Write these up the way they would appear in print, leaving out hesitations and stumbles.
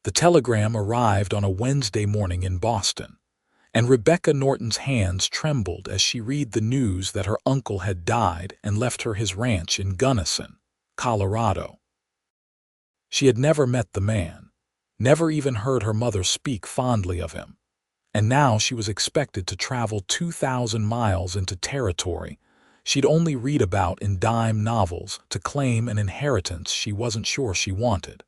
The telegram arrived on a Wednesday morning in Boston, and Rebecca Norton's hands trembled as she read the news that her uncle had died and left her his ranch in Gunnison, Colorado. She had never met the man, never even heard her mother speak fondly of him, and now she was expected to travel 2,000 miles into territory she'd only read about in dime novels to claim an inheritance she wasn't sure she wanted.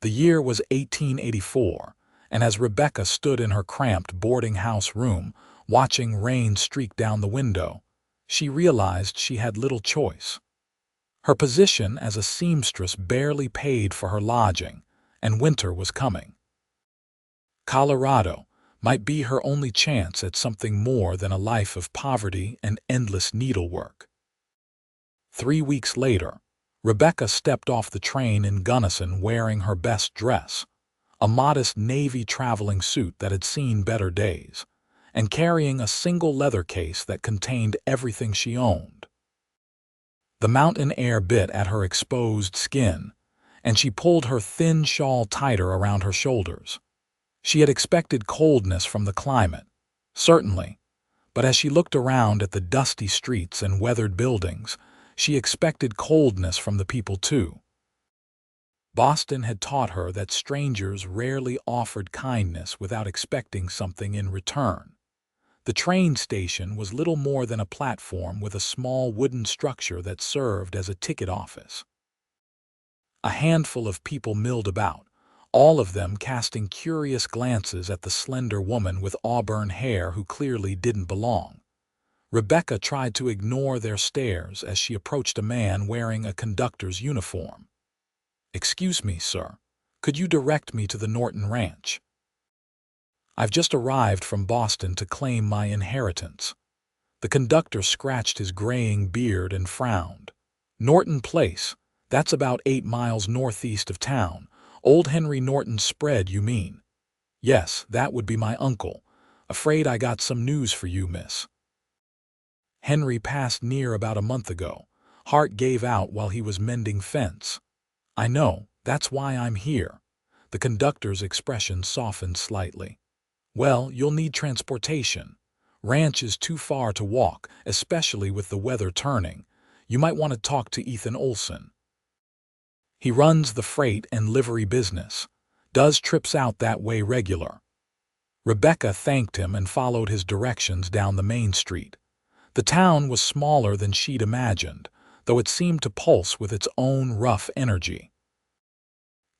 The year was 1884, and as Rebecca stood in her cramped boarding house room, watching rain streak down the window, she realized she had little choice. Her position as a seamstress barely paid for her lodging, and winter was coming. Colorado might be her only chance at something more than a life of poverty and endless needlework. 3 weeks later, Rebecca stepped off the train in Gunnison wearing her best dress, a modest navy traveling suit that had seen better days, and carrying a single leather case that contained everything she owned. The mountain air bit at her exposed skin, and she pulled her thin shawl tighter around her shoulders. She had expected coldness from the climate, certainly, but as she looked around at the dusty streets and weathered buildings, she expected coldness from the people too. Boston had taught her that strangers rarely offered kindness without expecting something in return. The train station was little more than a platform with a small wooden structure that served as a ticket office. A handful of people milled about, all of them casting curious glances at the slender woman with auburn hair who clearly didn't belong. Rebecca tried to ignore their stares as she approached a man wearing a conductor's uniform. "Excuse me, sir. Could you direct me to the Norton Ranch? I've just arrived from Boston to claim my inheritance." The conductor scratched his graying beard and frowned. "Norton Place, that's about 8 miles northeast of town. Old Henry Norton's spread, you mean?" "Yes, that would be my uncle. Afraid I got some news for you, miss." "Henry passed near about a month ago. Heart gave out while he was mending fence." "I know, that's why I'm here." The conductor's expression softened slightly. "Well, you'll need transportation. Ranch is too far to walk, especially with the weather turning. You might want to talk to Ethan Olsen. He runs the freight and livery business. Does trips out that way regular." Rebecca thanked him and followed his directions down the main street. The town was smaller than she'd imagined, though it seemed to pulse with its own rough energy.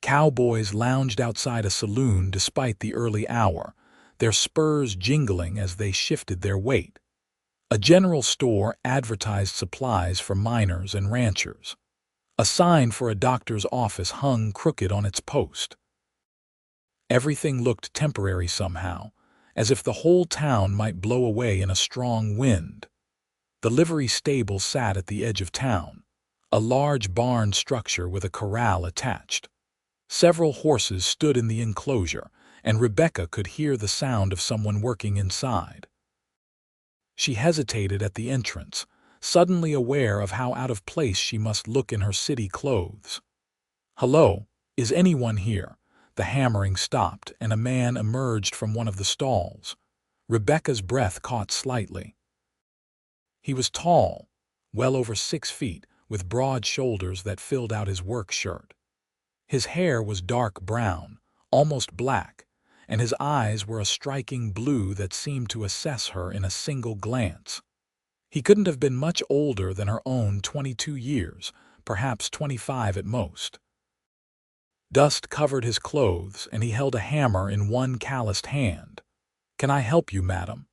Cowboys lounged outside a saloon despite the early hour, their spurs jingling as they shifted their weight. A general store advertised supplies for miners and ranchers. A sign for a doctor's office hung crooked on its post. Everything looked temporary somehow, as if the whole town might blow away in a strong wind. The livery stable sat at the edge of town, a large barn structure with a corral attached. Several horses stood in the enclosure, and Rebecca could hear the sound of someone working inside. She hesitated at the entrance, suddenly aware of how out of place she must look in her city clothes. "Hello, is anyone here?" The hammering stopped, and a man emerged from one of the stalls. Rebecca's breath caught slightly. He was tall, well over 6 feet, with broad shoulders that filled out his work shirt. His hair was dark brown, almost black, and his eyes were a striking blue that seemed to assess her in a single glance. He couldn't have been much older than her own 22 years, perhaps 25 at most. Dust covered his clothes, and he held a hammer in one calloused hand. "Can I help you, madam?"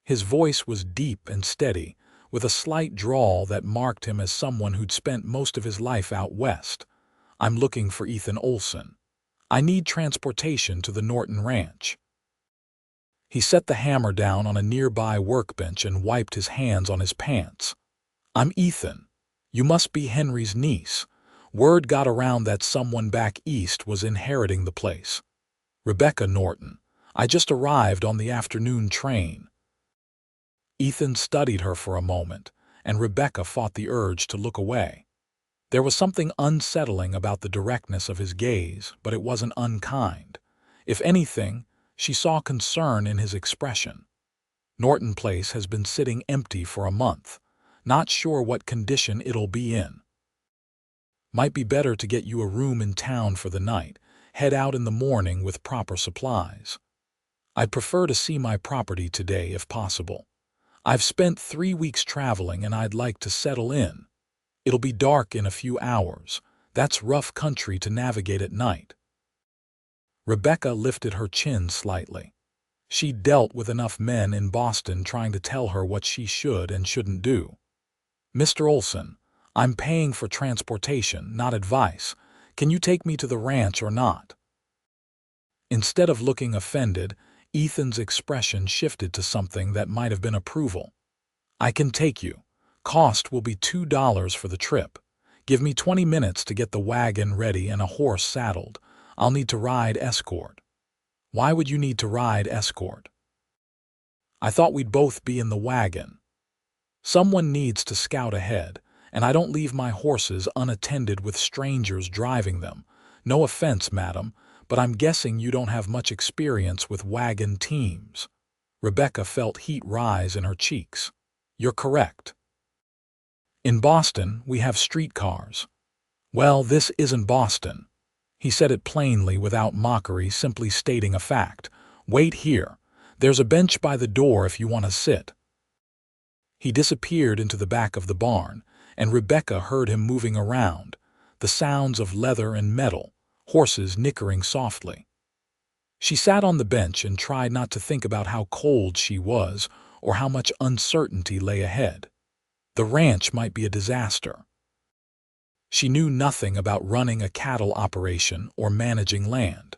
His voice was deep and steady, with a slight drawl that marked him as someone who'd spent most of his life out west. "I'm looking for Ethan Olsen. I need transportation to the Norton Ranch." He set the hammer down on a nearby workbench and wiped his hands on his pants. "I'm Ethan. You must be Henry's niece. Word got around that someone back east was inheriting the place." "Rebecca Norton. I just arrived on the afternoon train." Ethan studied her for a moment, and Rebecca fought the urge to look away. There was something unsettling about the directness of his gaze, but it wasn't unkind. If anything, she saw concern in his expression. Norton Place has been sitting empty for a month. Not sure what condition it'll be in. Might be better to get you a room in town for the night. Head out in the morning with proper supplies. I'd prefer to see my property today if possible. I've spent 3 weeks traveling and I'd like to settle in. It'll be dark in a few hours. That's rough country to navigate at night. Rebecca lifted her chin slightly. She'd dealt with enough men in Boston trying to tell her what she should and shouldn't do. Mr. Olsen, I'm paying for transportation, not advice. Can you take me to the ranch or not? Instead of looking offended, Ethan's expression shifted to something that might have been approval. I can take you. Cost will be $2 for the trip. Give me 20 minutes to get the wagon ready and a horse saddled. I'll need to ride escort. Why would you need to ride escort? I thought we'd both be in the wagon. Someone needs to scout ahead, and I don't leave my horses unattended with strangers driving them. No offense, madam, but I'm guessing you don't have much experience with wagon teams. Rebecca felt heat rise in her cheeks. You're correct. In Boston, we have streetcars. Well, this isn't Boston. He said it plainly without mockery, simply stating a fact. Wait here. There's a bench by the door if you want to sit. He disappeared into the back of the barn, and Rebecca heard him moving around, the sounds of leather and metal, horses nickering softly. She sat on the bench and tried not to think about how cold she was or how much uncertainty lay ahead. The ranch might be a disaster. She knew nothing about running a cattle operation or managing land.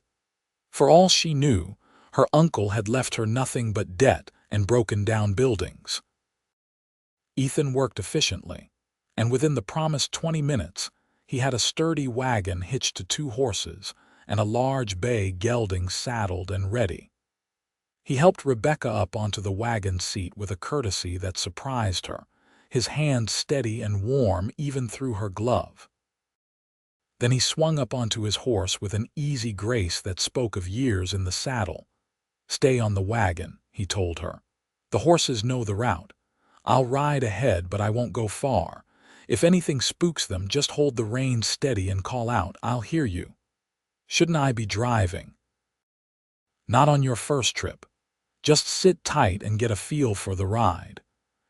For all she knew, her uncle had left her nothing but debt and broken-down buildings. Ethan worked efficiently, and within the promised 20 minutes, he had a sturdy wagon hitched to 2 horses and a large bay gelding saddled and ready. He helped Rebecca up onto the wagon seat with a courtesy that surprised her, his hand steady and warm even through her glove. Then he swung up onto his horse with an easy grace that spoke of years in the saddle. Stay on the wagon, he told her. The horses know the route. I'll ride ahead, but I won't go far. If anything spooks them, just hold the reins steady and call out, I'll hear you. Shouldn't I be driving? Not on your first trip. Just sit tight and get a feel for the ride.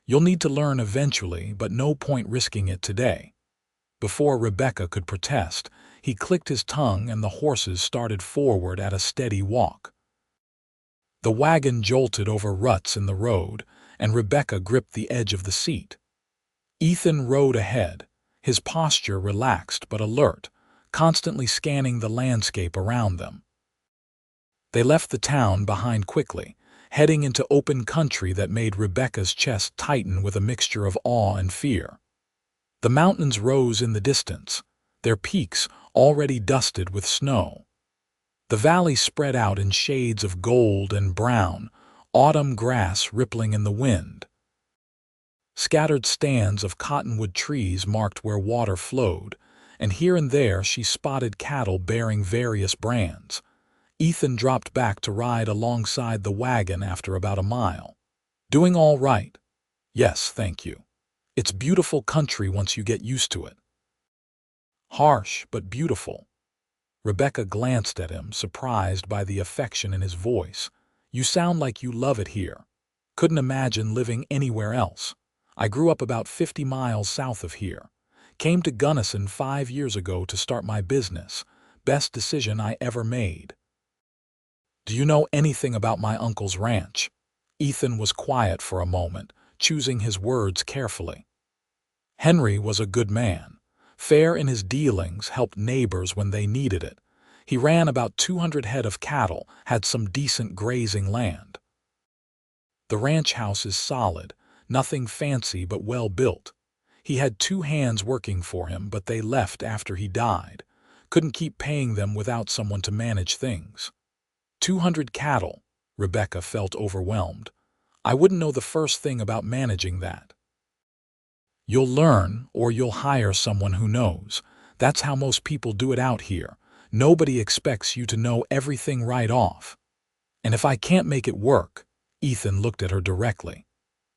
You'll need to learn eventually, but no point risking it today. Before Rebecca could protest, he clicked his tongue and the horses started forward at a steady walk. The wagon jolted over ruts in the road, and Rebecca gripped the edge of the seat. Ethan rode ahead, his posture relaxed but alert, constantly scanning the landscape around them. They left the town behind quickly, heading into open country that made Rebecca's chest tighten with a mixture of awe and fear. The mountains rose in the distance, their peaks already dusted with snow. The valley spread out in shades of gold and brown, autumn grass rippling in the wind. Scattered stands of cottonwood trees marked where water flowed, and here and there she spotted cattle bearing various brands. Ethan dropped back to ride alongside the wagon after about a mile. Doing all right? Yes, thank you. It's beautiful country once you get used to it. Harsh, but beautiful. Rebecca glanced at him, surprised by the affection in his voice. You sound like you love it here. Couldn't imagine living anywhere else. I grew up about 50 miles south of here. Came to Gunnison 5 years ago to start my business. Best decision I ever made. Do you know anything about my uncle's ranch? Ethan was quiet for a moment, choosing his words carefully. Henry was a good man. Fair in his dealings, helped neighbors when they needed it. He ran about 200 head of cattle, had some decent grazing land. The ranch house is solid, nothing fancy but well built. He had 2 hands working for him, but they left after he died. Couldn't keep paying them without someone to manage things. 200 cattle. Rebecca felt overwhelmed. I wouldn't know the first thing about managing that. You'll learn, or you'll hire someone who knows. That's how most people do it out here. Nobody expects you to know everything right off. And if I can't make it work, Ethan looked at her directly,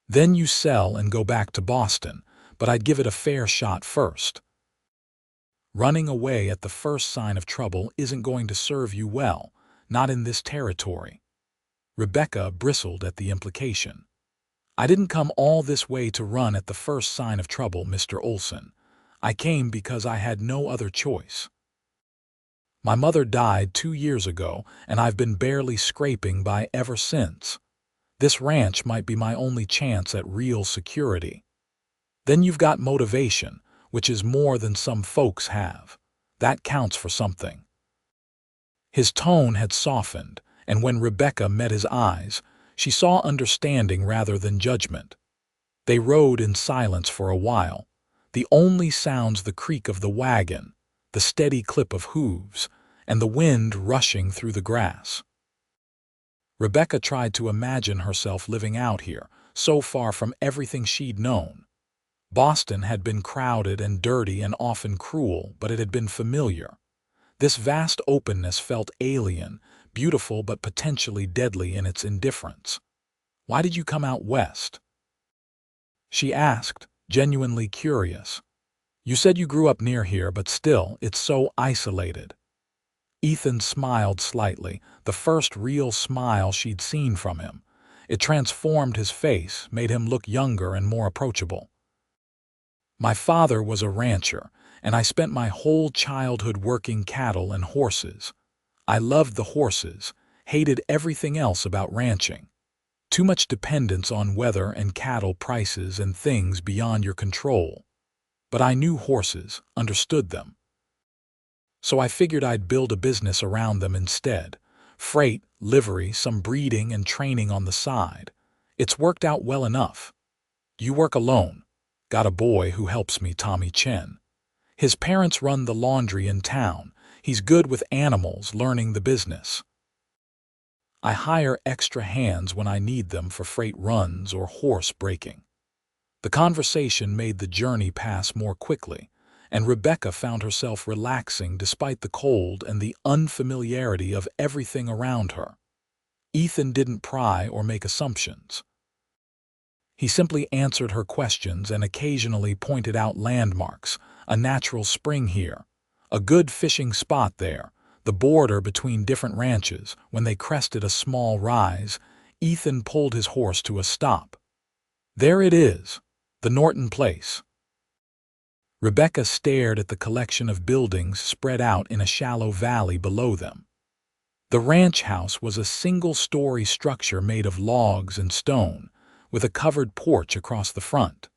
then you sell and go back to Boston, but I'd give it a fair shot first. Running away at the first sign of trouble isn't going to serve you well, not in this territory. Rebecca bristled at the implication. I didn't come all this way to run at the first sign of trouble, Mr. Olsen. I came because I had no other choice. My mother died 2 years ago, and I've been barely scraping by ever since. This ranch might be my only chance at real security. Then you've got motivation, which is more than some folks have. That counts for something. His tone had softened, and when Rebecca met his eyes, she saw understanding rather than judgment. They rode in silence for a while, the only sounds the creak of the wagon, the steady clip of hooves, and the wind rushing through the grass. Rebecca tried to imagine herself living out here, so far from everything she'd known. Boston had been crowded and dirty and often cruel, but it had been familiar. This vast openness felt alien, beautiful but potentially deadly in its indifference. Why did you come out west? She asked, genuinely curious. You said you grew up near here, but still, it's so isolated. Ethan smiled slightly, the first real smile she'd seen from him. It transformed his face, made him look younger and more approachable. My father was a rancher, and I spent my whole childhood working cattle and horses. I loved the horses, hated everything else about ranching. Too much dependence on weather and cattle prices and things beyond your control. But I knew horses, understood them. So I figured I'd build a business around them instead. Freight, livery, some breeding and training on the side. It's worked out well enough. You work alone. Got a boy who helps me, Tommy Chen. His parents run the laundry in town. He's good with animals, learning the business. I hire extra hands when I need them for freight runs or horse breaking. The conversation made the journey pass more quickly, and Rebecca found herself relaxing despite the cold and the unfamiliarity of everything around her. Ethan didn't pry or make assumptions. He simply answered her questions and occasionally pointed out landmarks, a natural spring here, a good fishing spot there, the border between different ranches. When they crested a small rise, Ethan pulled his horse to a stop. There it is, the Norton place. Rebecca stared at the collection of buildings spread out in a shallow valley below them. The ranch house was a single-story structure made of logs and stone, with a covered porch across the front.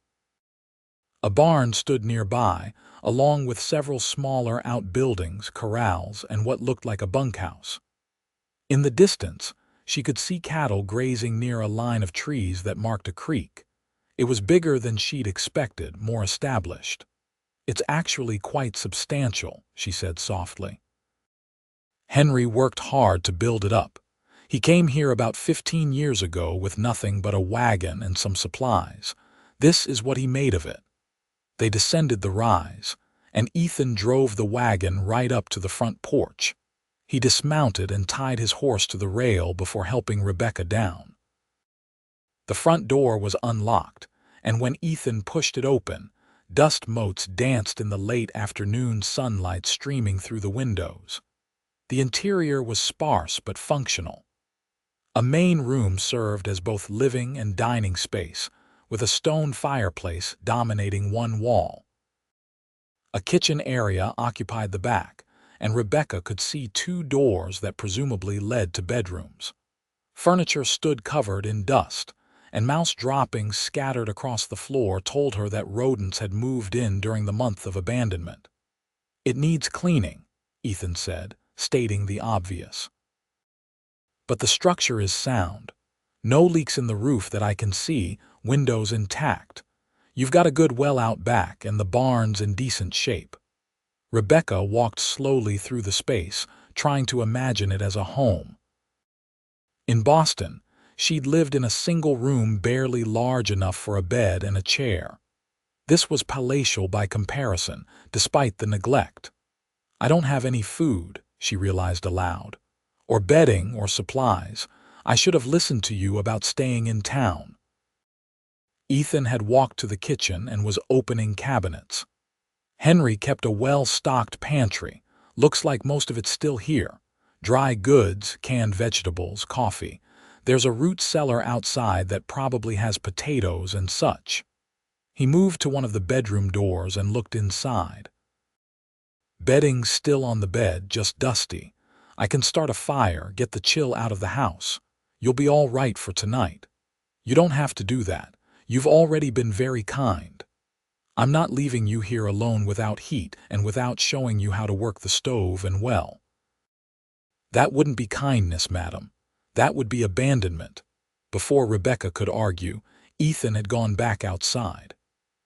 A barn stood nearby, along with several smaller outbuildings, corrals, and what looked like a bunkhouse. In the distance, she could see cattle grazing near a line of trees that marked a creek. It was bigger than she'd expected, more established. It's actually quite substantial, she said softly. Henry worked hard to build it up. He came here about 15 years ago with nothing but a wagon and some supplies. This is what he made of it. They descended the rise, and Ethan drove the wagon right up to the front porch. He dismounted and tied his horse to the rail before helping Rebecca down. The front door was unlocked, and when Ethan pushed it open, dust motes danced in the late afternoon sunlight streaming through the windows. The interior was sparse but functional. A main room served as both living and dining space, with a stone fireplace dominating one wall. A kitchen area occupied the back, and Rebecca could see 2 doors that presumably led to bedrooms. Furniture stood covered in dust, and mouse droppings scattered across the floor told her that rodents had moved in during the month of abandonment. It needs cleaning, Ethan said, stating the obvious. But the structure is sound. No leaks in the roof that I can see, windows intact. You've got a good well out back, and the barn's in decent shape. Rebecca walked slowly through the space, trying to imagine it as a home. In Boston, she'd lived in a single room barely large enough for a bed and a chair. This was palatial by comparison, despite the neglect. "I don't have any food," she realized aloud, "or bedding or supplies. I should have listened to you about staying in town." Ethan had walked to the kitchen and was opening cabinets. Henry kept a well-stocked pantry. Looks like most of it's still here. Dry goods, canned vegetables, coffee. There's a root cellar outside that probably has potatoes and such. He moved to one of the bedroom doors and looked inside. Bedding still on the bed, just dusty. "I can start a fire, get the chill out of the house. You'll be all right for tonight." "You don't have to do that. You've already been very kind. I'm not leaving you here alone without heat and without showing you how to work the stove and well." "That wouldn't be kindness, madam. That would be abandonment." Before Rebecca could argue, Ethan had gone back outside.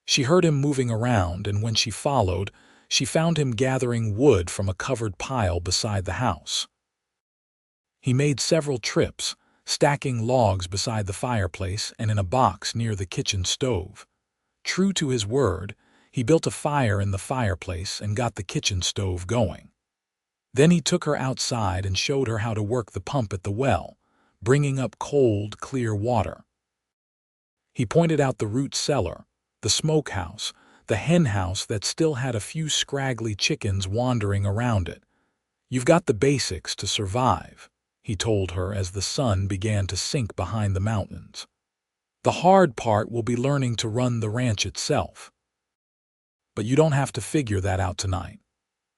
She heard him moving around, and when she followed, she found him gathering wood from a covered pile beside the house. He made several trips, stacking logs beside the fireplace and in a box near the kitchen stove. True to his word, he built a fire in the fireplace and got the kitchen stove going. Then he took her outside and showed her how to work the pump at the well, bringing up cold, clear water. He pointed out the root cellar, the smokehouse, the hen house that still had a few scraggly chickens wandering around it. "You've got the basics to survive," he told her as the sun began to sink behind the mountains. "The hard part will be learning to run the ranch itself. But you don't have to figure that out tonight."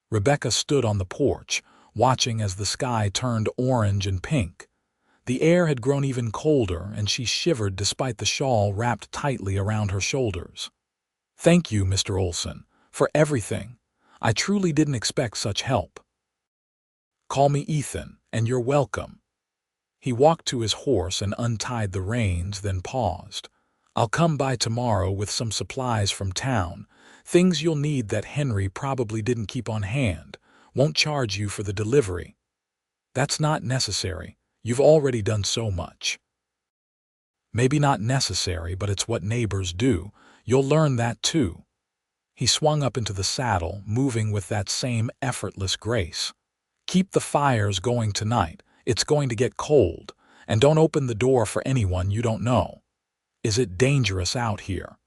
Rebecca stood on the porch, watching as the sky turned orange and pink. The air had grown even colder, and she shivered despite the shawl wrapped tightly around her shoulders. "Thank you, Mr. Olsen, for everything. I truly didn't expect such help." "Call me Ethan, and you're welcome." He walked to his horse and untied the reins, then paused. "I'll come by tomorrow with some supplies from town, things you'll need that Henry probably didn't keep on hand. Won't charge you for the delivery." "That's not necessary. You've already done so much." "Maybe not necessary, but it's what neighbors do. You'll learn that too." He swung up into the saddle, moving with that same effortless grace. "Keep the fires going tonight. It's going to get cold, and don't open the door for anyone you don't know." "Is it dangerous out here?"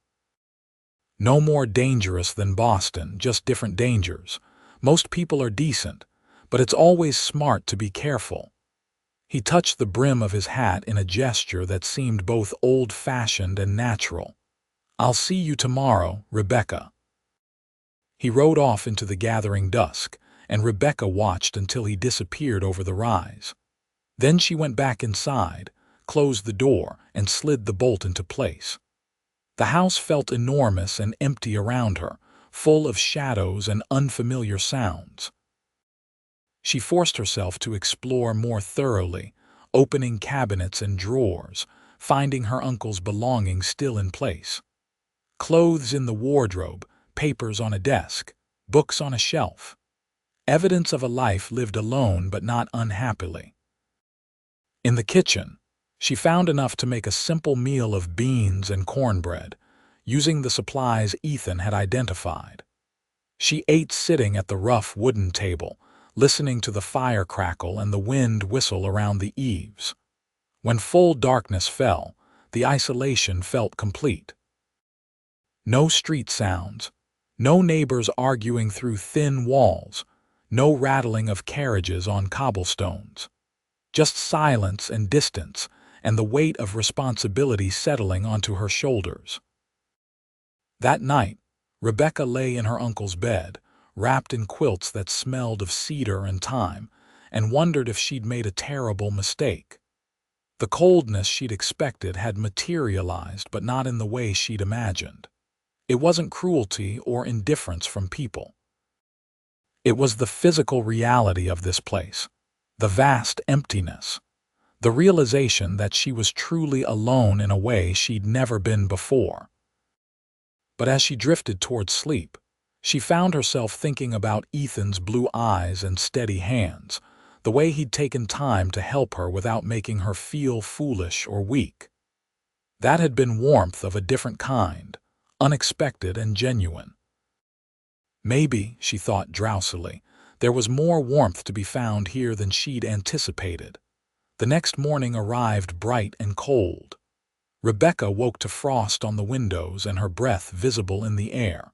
"No more dangerous than Boston, just different dangers. Most people are decent, but it's always smart to be careful." He touched the brim of his hat in a gesture that seemed both old-fashioned and natural. "I'll see you tomorrow, Rebecca." He rode off into the gathering dusk, and Rebecca watched until he disappeared over the rise. Then she went back inside, closed the door, and slid the bolt into place. The house felt enormous and empty around her, full of shadows and unfamiliar sounds. She forced herself to explore more thoroughly, opening cabinets and drawers, finding her uncle's belongings still in place. Clothes in the wardrobe, papers on a desk, books on a shelf. Evidence of a life lived alone but not unhappily. In the kitchen, she found enough to make a simple meal of beans and cornbread, using the supplies Ethan had identified. She ate sitting at the rough wooden table, listening to the fire crackle and the wind whistle around the eaves. When full darkness fell, the isolation felt complete. No street sounds, no neighbors arguing through thin walls, no rattling of carriages on cobblestones. Just silence and distance, and the weight of responsibility settling onto her shoulders. That night, Rebecca lay in her uncle's bed, wrapped in quilts that smelled of cedar and thyme, and wondered if she'd made a terrible mistake. The coldness she'd expected had materialized, but not in the way she'd imagined. It wasn't cruelty or indifference from people. It was the physical reality of this place, the vast emptiness, the realization that she was truly alone in a way she'd never been before. But as she drifted toward sleep, she found herself thinking about Ethan's blue eyes and steady hands, the way he'd taken time to help her without making her feel foolish or weak. That had been warmth of a different kind, unexpected and genuine. Maybe, she thought drowsily, there was more warmth to be found here than she'd anticipated. The next morning arrived bright and cold. Rebecca woke to frost on the windows and her breath visible in the air.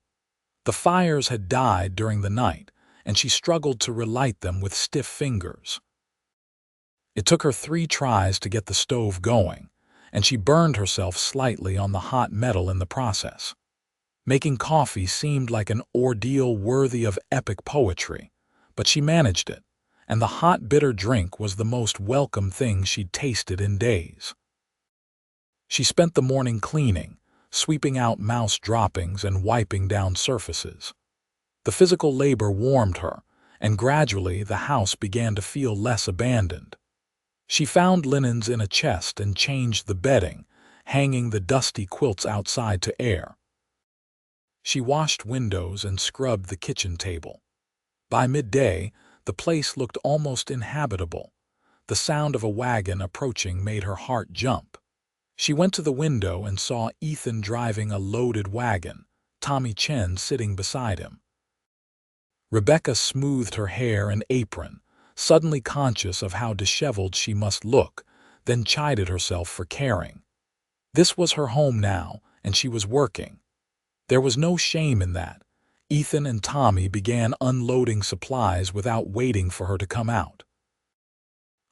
The fires had died during the night, and she struggled to relight them with stiff fingers. It took her 3 tries to get the stove going, and she burned herself slightly on the hot metal in the process. Making coffee seemed like an ordeal worthy of epic poetry, but she managed it, and the hot, bitter drink was the most welcome thing she'd tasted in days. She spent the morning cleaning, sweeping out mouse droppings and wiping down surfaces. The physical labor warmed her, and gradually the house began to feel less abandoned. She found linens in a chest and changed the bedding, hanging the dusty quilts outside to air. She washed windows and scrubbed the kitchen table. By midday, the place looked almost inhabitable. The sound of a wagon approaching made her heart jump. She went to the window and saw Ethan driving a loaded wagon, Tommy Chen sitting beside him. Rebecca smoothed her hair and apron, suddenly conscious of how disheveled she must look, then chided herself for caring. This was her home now, and she was working. There was no shame in that. Ethan and Tommy began unloading supplies without waiting for her to come out.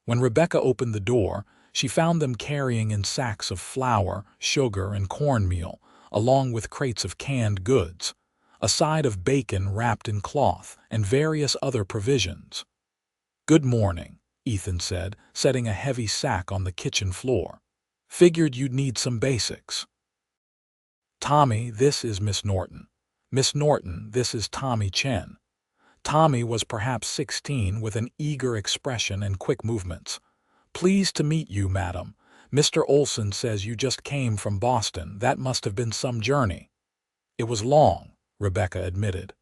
When Rebecca opened the door, she found them carrying in sacks of flour, sugar, and cornmeal, along with crates of canned goods, a side of bacon wrapped in cloth, and various other provisions. "Good morning," Ethan said, setting a heavy sack on the kitchen floor. "Figured you'd need some basics." "Tommy, this is Miss Norton. Miss Norton, this is Tommy Chen." Tommy was perhaps 16, with an eager expression and quick movements. "Pleased to meet you, madam. Mr. Olsen says you just came from Boston. That must have been some journey." "It was long," Rebecca admitted.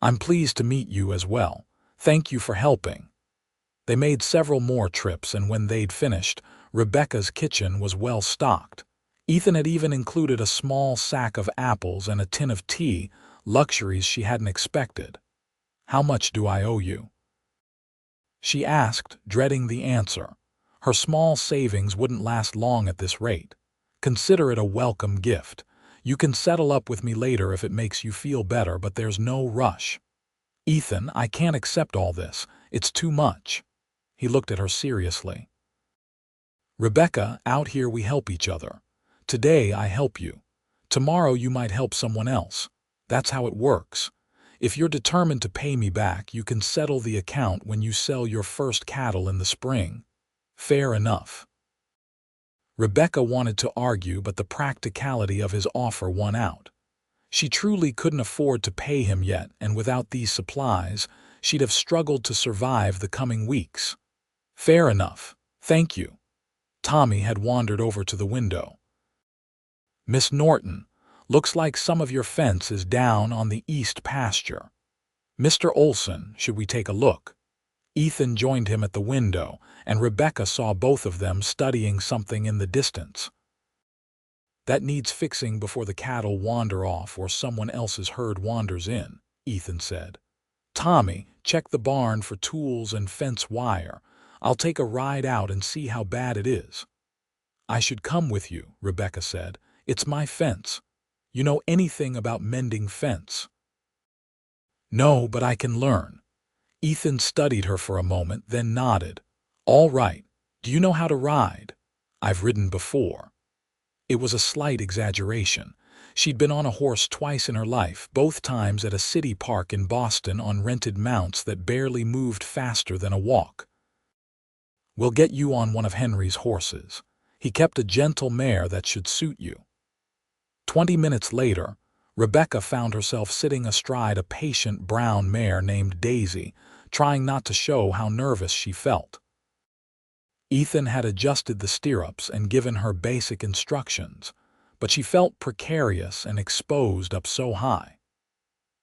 "I'm pleased to meet you as well. Thank you for helping." They made several more trips, and when they'd finished, Rebecca's kitchen was well stocked. Ethan had even included a small sack of apples and a tin of tea, luxuries she hadn't expected. "How much do I owe you?" she asked, dreading the answer. Her small savings wouldn't last long at this rate. "Consider it a welcome gift. You can settle up with me later if it makes you feel better, but there's no rush." "Ethan, I can't accept all this. It's too much." He looked at her seriously. "Rebecca, out here we help each other. Today I help you. Tomorrow you might help someone else. That's how it works. If you're determined to pay me back, you can settle the account when you sell your first cattle in the spring." "Fair enough." Rebecca wanted to argue, but the practicality of his offer won out. She truly couldn't afford to pay him yet, and without these supplies, she'd have struggled to survive the coming weeks. "Fair enough. Thank you." Tommy had wandered over to the window. "Miss Norton, looks like some of your fence is down on the east pasture. Mr. Olsen, should we take a look?" Ethan joined him at the window, and Rebecca saw both of them studying something in the distance. "That needs fixing before the cattle wander off or someone else's herd wanders in," Ethan said. "Tommy, check the barn for tools and fence wire. I'll take a ride out and see how bad it is." "I should come with you," Rebecca said. "It's my fence. You know anything about mending fence?" "No, but I can learn." Ethan studied her for a moment, then nodded. "All right. Do you know how to ride?" "I've ridden before." It was a slight exaggeration. She'd been on a horse twice in her life, both times at a city park in Boston on rented mounts that barely moved faster than a walk. "We'll get you on one of Henry's horses. He kept a gentle mare that should suit you." 20 minutes later, Rebecca found herself sitting astride a patient brown mare named Daisy, trying not to show how nervous she felt. Ethan had adjusted the stirrups and given her basic instructions, but she felt precarious and exposed up so high.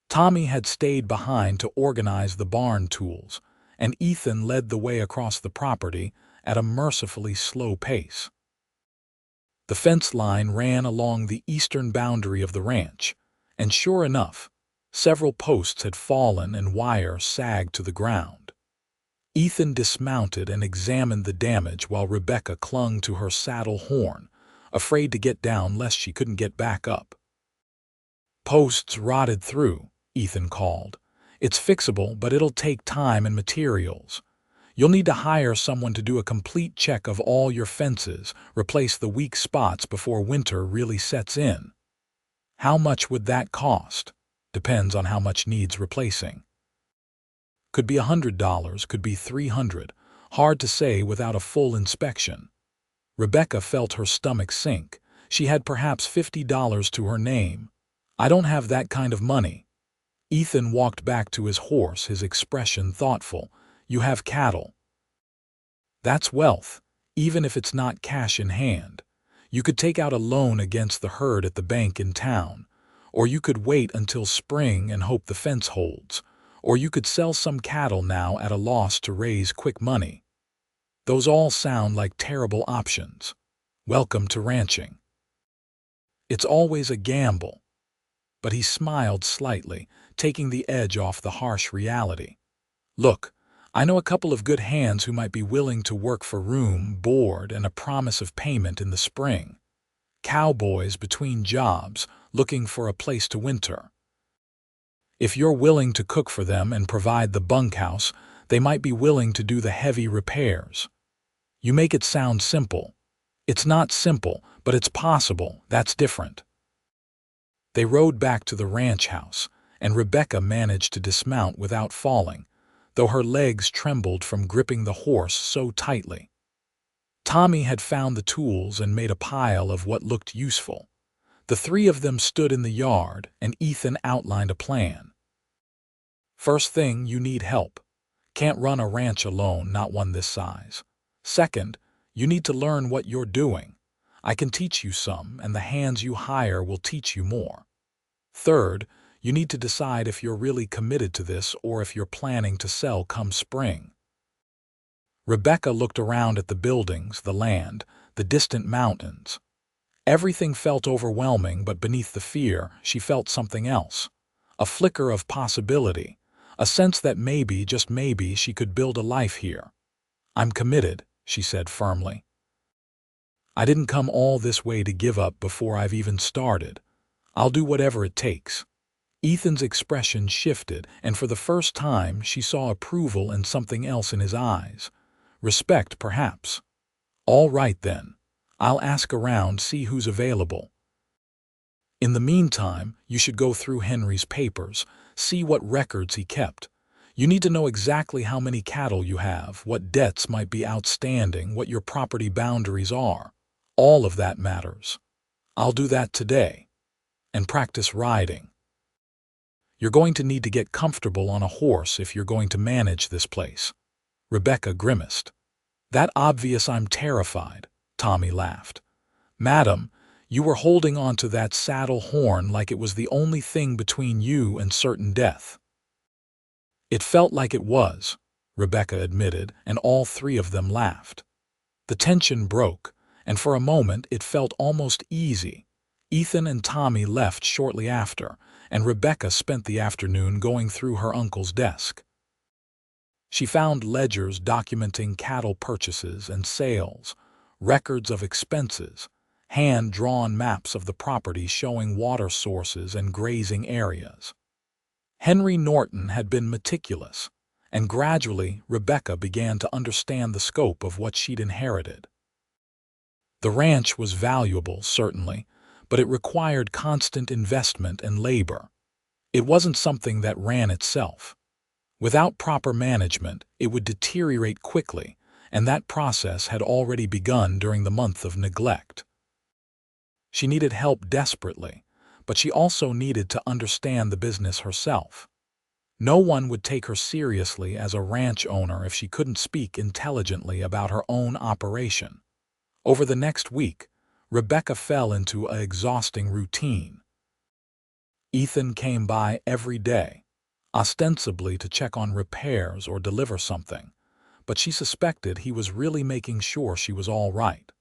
Tommy had stayed behind to organize the barn tools, and Ethan led the way across the property at a mercifully slow pace. The fence line ran along the eastern boundary of the ranch, and sure enough, several posts had fallen and wire sagged to the ground. Ethan dismounted and examined the damage while Rebecca clung to her saddle horn, afraid to get down lest she couldn't get back up. "Posts rotted through," Ethan called. "It's fixable, but it'll take time and materials. You'll need to hire someone to do a complete check of all your fences, replace the weak spots before winter really sets in." "How much would that cost?" "Depends on how much needs replacing. Could be $100, could be $300. Hard to say without a full inspection." Rebecca felt her stomach sink. She had perhaps $50 to her name. "I don't have that kind of money." Ethan walked back to his horse, his expression thoughtful. "You have cattle. That's wealth, even if it's not cash in hand. You could take out a loan against the herd at the bank in town, or you could wait until spring and hope the fence holds, or you could sell some cattle now at a loss to raise quick money. Those all sound like terrible options. Welcome to ranching. It's always a gamble." But he smiled slightly, taking the edge off the harsh reality. "Look, I know a couple of good hands who might be willing to work for room, board, and a promise of payment in the spring. Cowboys between jobs, looking for a place to winter. If you're willing to cook for them and provide the bunkhouse, they might be willing to do the heavy repairs." "You make it sound simple." "It's not simple, but it's possible. That's different." They rode back to the ranch house, and Rebecca managed to dismount without falling, though her legs trembled from gripping the horse so tightly. Tommy had found the tools and made a pile of what looked useful. The three of them stood in the yard, and Ethan outlined a plan. "First thing, you need help. Can't run a ranch alone, not one this size. Second, you need to learn what you're doing. I can teach you some, and the hands you hire will teach you more. Third, you need to decide if you're really committed to this or if you're planning to sell come spring." Rebecca looked around at the buildings, the land, the distant mountains. Everything felt overwhelming, but beneath the fear, she felt something else. A flicker of possibility, a sense that maybe, just maybe, she could build a life here. "I'm committed," she said firmly. "I didn't come all this way to give up before I've even started. I'll do whatever it takes." Ethan's expression shifted, and for the first time she saw approval and something else in his eyes. Respect, perhaps. "All right, then. I'll ask around, see who's available. In the meantime, you should go through Henry's papers, see what records he kept. You need to know exactly how many cattle you have, what debts might be outstanding, what your property boundaries are. All of that matters. I'll do that today. And practice riding. You're going to need to get comfortable on a horse if you're going to manage this place." Rebecca grimaced. "That obvious I'm terrified," Tommy laughed. "Madam, you were holding on to that saddle horn like it was the only thing between you and certain death." "It felt like it was," Rebecca admitted, and all three of them laughed. The tension broke, and for a moment it felt almost easy. Ethan and Tommy left shortly after, and Rebecca spent the afternoon going through her uncle's desk. She found ledgers documenting cattle purchases and sales, records of expenses, hand-drawn maps of the property showing water sources and grazing areas. Henry Norton had been meticulous, and gradually Rebecca began to understand the scope of what she'd inherited. The ranch was valuable, certainly, but it required constant investment and labor. It wasn't something that ran itself. Without proper management, it would deteriorate quickly, and that process had already begun during the month of neglect. She needed help desperately, but she also needed to understand the business herself. No one would take her seriously as a ranch owner if she couldn't speak intelligently about her own operation. Over the next week, Rebecca fell into an exhausting routine. Ethan came by every day, ostensibly to check on repairs or deliver something, but she suspected he was really making sure she was all right.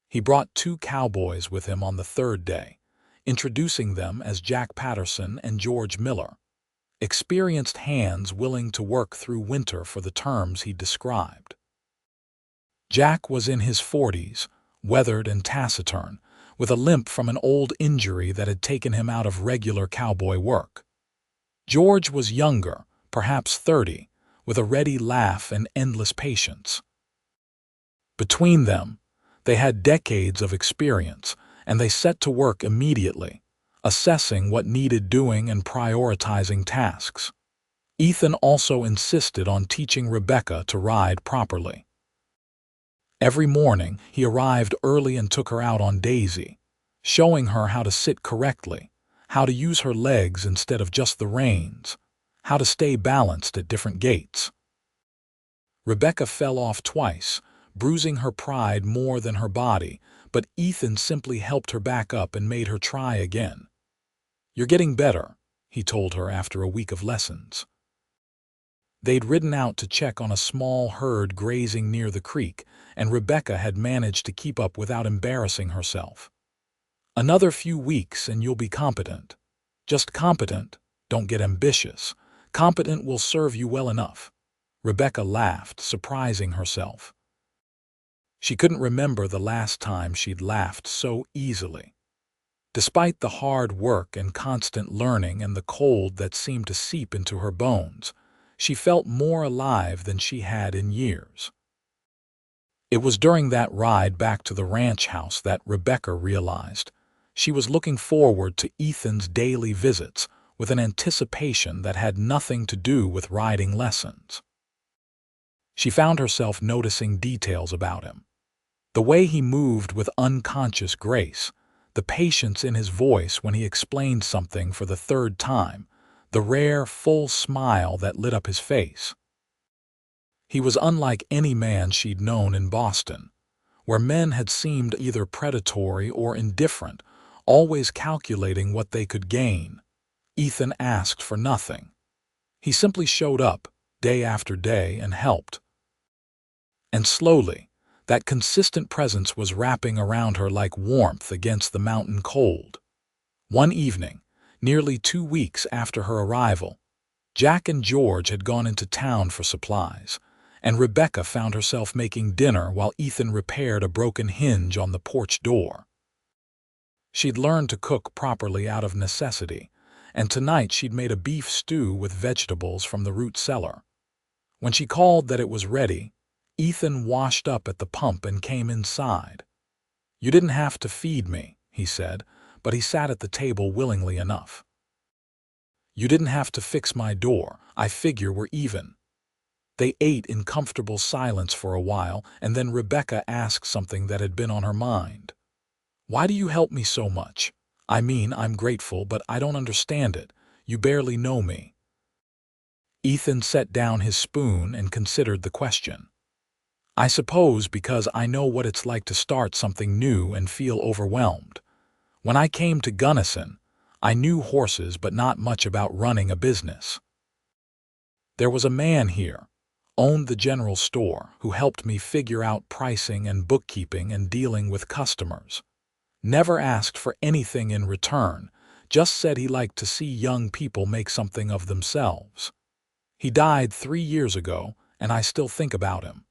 He brought 2 cowboys with him on the third day, introducing them as Jack Patterson and George Miller, experienced hands willing to work through winter for the terms he described. Jack was in his 40s, weathered and taciturn, with a limp from an old injury that had taken him out of regular cowboy work. George was younger, perhaps 30, with a ready laugh and endless patience. Between them, they had decades of experience, and they set to work immediately, assessing what needed doing and prioritizing tasks. Ethan also insisted on teaching Rebecca to ride properly. Every morning, he arrived early and took her out on Daisy, showing her how to sit correctly, how to use her legs instead of just the reins, how to stay balanced at different gaits. Rebecca fell off twice, bruising her pride more than her body, but Ethan simply helped her back up and made her try again. "You're getting better," he told her after a week of lessons. They'd ridden out to check on a small herd grazing near the creek, and Rebecca had managed to keep up without embarrassing herself. "Another few weeks and you'll be competent. Just competent, don't get ambitious. Competent will serve you well enough." Rebecca laughed, surprising herself. She couldn't remember the last time she'd laughed so easily. Despite the hard work and constant learning and the cold that seemed to seep into her bones, she felt more alive than she had in years. It was during that ride back to the ranch house that Rebecca realized she was looking forward to Ethan's daily visits with an anticipation that had nothing to do with riding lessons. She found herself noticing details about him. The way he moved with unconscious grace, the patience in his voice when he explained something for the third time, the rare, full smile that lit up his face. He was unlike any man she'd known in Boston, where men had seemed either predatory or indifferent, always calculating what they could gain. Ethan asked for nothing. He simply showed up, day after day, and helped. And slowly, that consistent presence was wrapping around her like warmth against the mountain cold. One evening, nearly 2 weeks after her arrival, Jack and George had gone into town for supplies, and Rebecca found herself making dinner while Ethan repaired a broken hinge on the porch door. She'd learned to cook properly out of necessity, and tonight she'd made a beef stew with vegetables from the root cellar. When she called that it was ready, Ethan washed up at the pump and came inside. "You didn't have to feed me," he said, but he sat at the table willingly enough. "You didn't have to fix my door. I figure we're even." They ate in comfortable silence for a while, and then Rebecca asked something that had been on her mind. "Why do you help me so much? I mean, I'm grateful, but I don't understand it. You barely know me." Ethan set down his spoon and considered the question. "I suppose because I know what it's like to start something new and feel overwhelmed. When I came to Gunnison, I knew horses but not much about running a business. There was a man here, owned the general store, who helped me figure out pricing and bookkeeping and dealing with customers. Never asked for anything in return, just said he liked to see young people make something of themselves. He died 3 years ago, and I still think about him.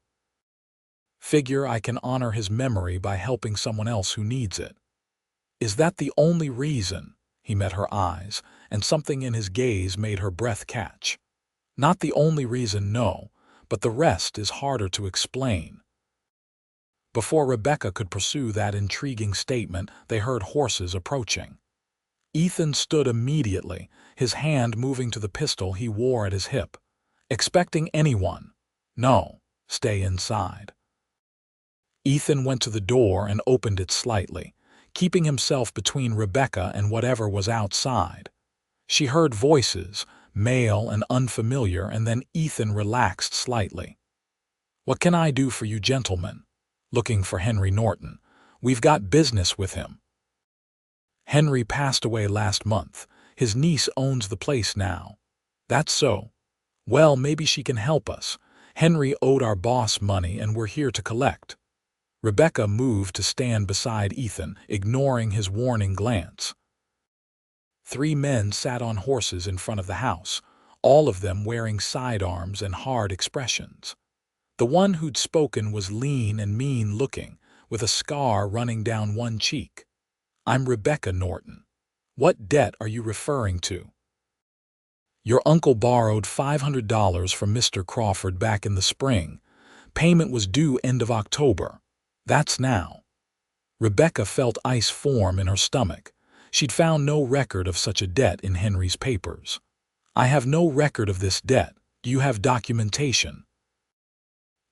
Figure I can honor his memory by helping someone else who needs it." "Is that the only reason?" He met her eyes, and something in his gaze made her breath catch. "Not the only reason, no, but the rest is harder to explain." Before Rebecca could pursue that intriguing statement, they heard horses approaching. Ethan stood immediately, his hand moving to the pistol he wore at his hip. "Expecting anyone?" "No, stay inside." Ethan went to the door and opened it slightly, keeping himself between Rebecca and whatever was outside. She heard voices, male and unfamiliar, and then Ethan relaxed slightly. "What can I do for you gentlemen?" "Looking for Henry Norton. We've got business with him." "Henry passed away last month. His niece owns the place now." "That's so. Well, maybe she can help us. Henry owed our boss money and we're here to collect." Rebecca moved to stand beside Ethan, ignoring his warning glance. 3 men sat on horses in front of the house, all of them wearing sidearms and hard expressions. The one who'd spoken was lean and mean-looking, with a scar running down one cheek. "I'm Rebecca Norton. What debt are you referring to?" "Your uncle borrowed $500 from Mr. Crawford back in the spring. Payment was due end of October. That's now." Rebecca felt ice form in her stomach. She'd found no record of such a debt in Henry's papers. "I have no record of this debt. Do you have documentation?"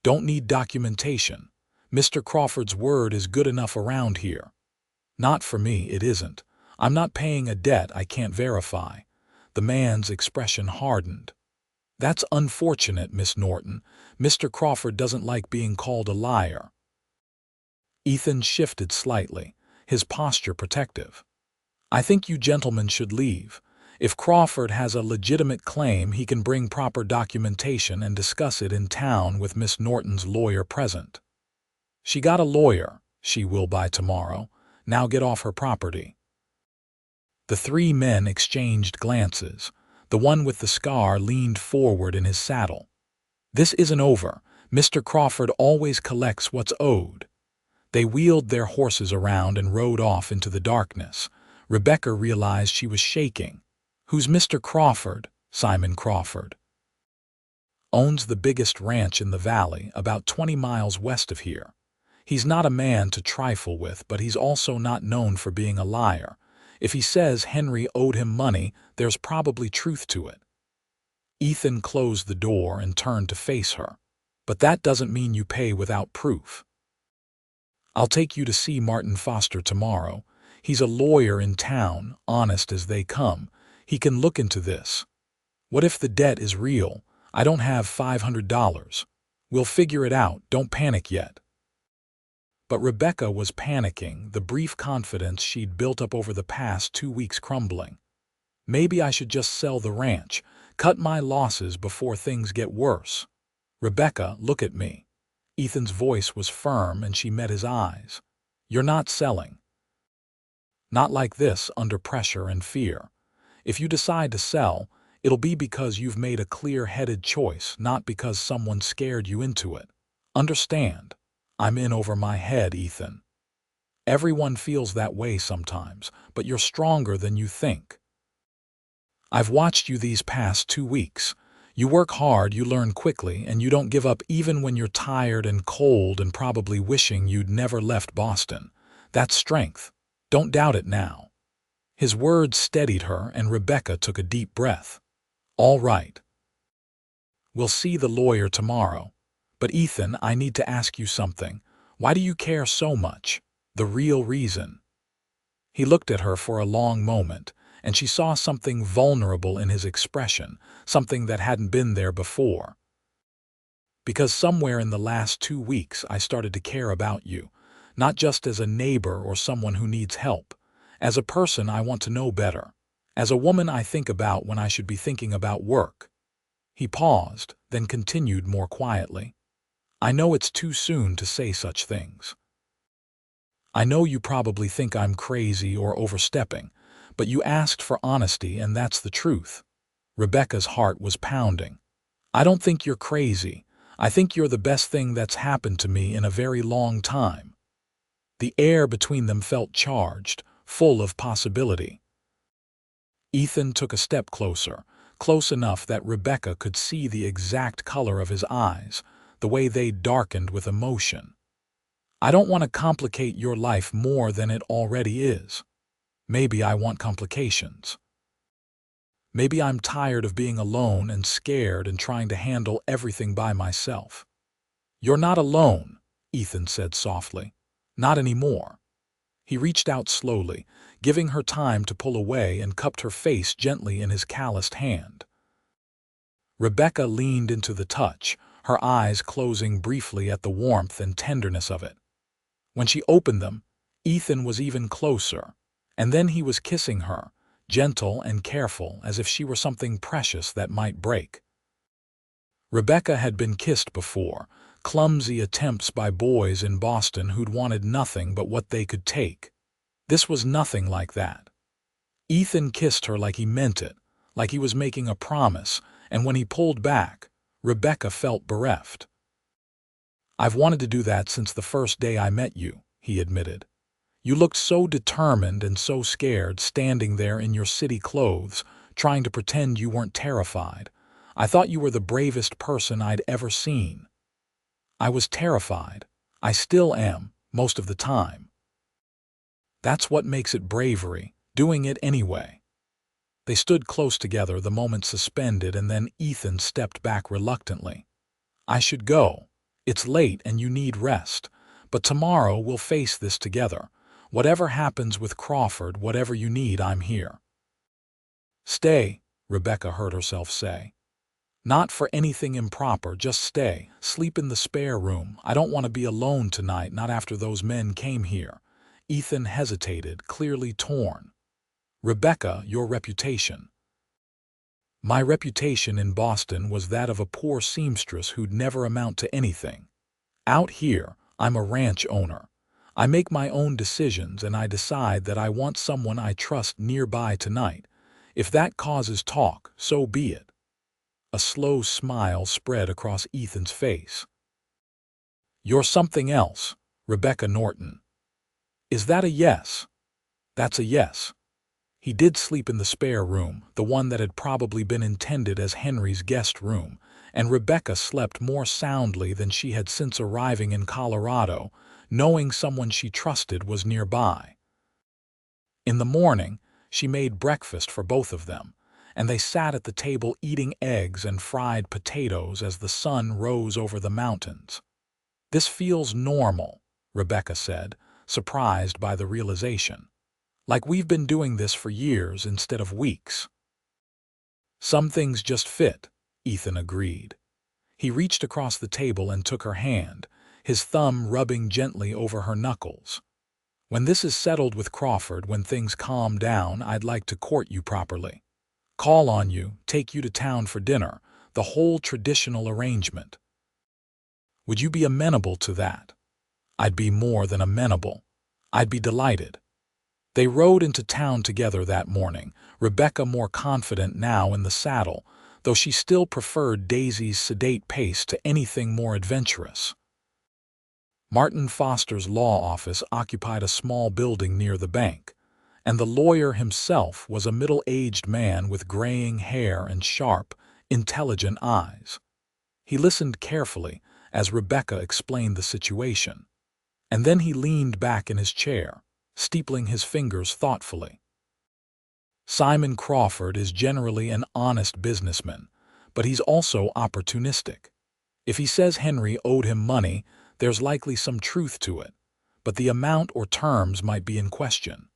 "Don't need documentation. Mr. Crawford's word is good enough around here." "Not for me, it isn't. I'm not paying a debt I can't verify." The man's expression hardened. "That's unfortunate, Miss Norton. Mr. Crawford doesn't like being called a liar." Ethan shifted slightly, his posture protective. "I think you gentlemen should leave. If Crawford has a legitimate claim, he can bring proper documentation and discuss it in town with Miss Norton's lawyer present." "She got a lawyer. She will by tomorrow. Now get off her property." The 3 men exchanged glances. The one with the scar leaned forward in his saddle. "This isn't over. Mr. Crawford always collects what's owed." They wheeled their horses around and rode off into the darkness. Rebecca realized she was shaking. "Who's Mr. Crawford?" "Simon Crawford. Owns the biggest ranch in the valley, about 20 miles west of here. He's not a man to trifle with, but he's also not known for being a liar. If he says Henry owed him money, there's probably truth to it." Ethan closed the door and turned to face her. "But that doesn't mean you pay without proof." "I'll take you to see Martin Foster tomorrow. He's a lawyer in town, honest as they come. He can look into this." "What if the debt is real? I don't have $500. We'll figure it out. Don't panic yet." But Rebecca was panicking, the brief confidence she'd built up over the past 2 weeks crumbling. "Maybe I should just sell the ranch, cut my losses before things get worse." "Rebecca, look at me." Ethan's voice was firm and she met his eyes. "You're not selling. Not like this, under pressure and fear. If you decide to sell, it'll be because you've made a clear-headed choice, not because someone scared you into it. Understand? I'm in over my head, Ethan. Everyone feels that way sometimes, but you're stronger than you think. I've watched you these past 2 weeks. You work hard, you learn quickly, and you don't give up even when you're tired and cold and probably wishing you'd never left Boston. That's strength. Don't doubt it now." His words steadied her, and Rebecca took a deep breath. "All right. We'll see the lawyer tomorrow. But Ethan, I need to ask you something. Why do you care so much? The real reason." He looked at her for a long moment, and she saw something vulnerable in his expression, something that hadn't been there before. "Because somewhere in the last 2 weeks I started to care about you, not just as a neighbor or someone who needs help. As a person I want to know better. As a woman I think about when I should be thinking about work." He paused, then continued more quietly. "I know it's too soon to say such things. I know you probably think I'm crazy or overstepping, but you asked for honesty and that's the truth." Rebecca's heart was pounding. "I don't think you're crazy. I think you're the best thing that's happened to me in a very long time." The air between them felt charged, full of possibility. Ethan took a step closer, close enough that Rebecca could see the exact color of his eyes, the way they darkened with emotion. "I don't want to complicate your life more than it already is. Maybe I want complications. Maybe I'm tired of being alone and scared and trying to handle everything by myself." "You're not alone," Ethan said softly. "Not anymore." He reached out slowly, giving her time to pull away, and cupped her face gently in his calloused hand. Rebecca leaned into the touch, her eyes closing briefly at the warmth and tenderness of it. When she opened them, Ethan was even closer, and then he was kissing her, gentle and careful, as if she were something precious that might break. Rebecca had been kissed before, clumsy attempts by boys in Boston who'd wanted nothing but what they could take. This was nothing like that. Ethan kissed her like he meant it, like he was making a promise, and when he pulled back, Rebecca felt bereft. "I've wanted to do that since the first day I met you," he admitted. "You looked so determined and so scared standing there in your city clothes, trying to pretend you weren't terrified. I thought you were the bravest person I'd ever seen." "I was terrified. I still am, most of the time. That's what makes it bravery, doing it anyway." They stood close together, the moment suspended, and then Ethan stepped back reluctantly. "I should go. It's late and you need rest. But tomorrow we'll face this together. Whatever happens with Crawford, whatever you need, I'm here." "Stay," Rebecca heard herself say. "Not for anything improper, just stay. Sleep in the spare room. I don't want to be alone tonight, not after those men came here." Ethan hesitated, clearly torn. "Rebecca, your reputation." "My reputation in Boston was that of a poor seamstress who'd never amount to anything. Out here, I'm a ranch owner. I make my own decisions and I decide that I want someone I trust nearby tonight. If that causes talk, so be it." A slow smile spread across Ethan's face. "You're something else, Rebecca Norton." "Is that a yes?" "That's a yes." He did sleep in the spare room, the one that had probably been intended as Henry's guest room, and Rebecca slept more soundly than she had since arriving in Colorado, knowing someone she trusted was nearby. In the morning, she made breakfast for both of them, and they sat at the table eating eggs and fried potatoes as the sun rose over the mountains. "This feels normal," Rebecca said, surprised by the realization. "Like we've been doing this for years instead of weeks." "Some things just fit," Ethan agreed. He reached across the table and took her hand, his thumb rubbing gently over her knuckles. "When this is settled with Crawford, when things calm down, I'd like to court you properly. Call on you, take you to town for dinner, the whole traditional arrangement. Would you be amenable to that?" "I'd be more than amenable. I'd be delighted." They rode into town together that morning, Rebecca more confident now in the saddle, though she still preferred Daisy's sedate pace to anything more adventurous. Martin Foster's law office occupied a small building near the bank, and the lawyer himself was a middle-aged man with graying hair and sharp, intelligent eyes. He listened carefully as Rebecca explained the situation, and then he leaned back in his chair, steepling his fingers thoughtfully. "Simon Crawford is generally an honest businessman, but he's also opportunistic. If he says Henry owed him money, there's likely some truth to it, but the amount or terms might be in question.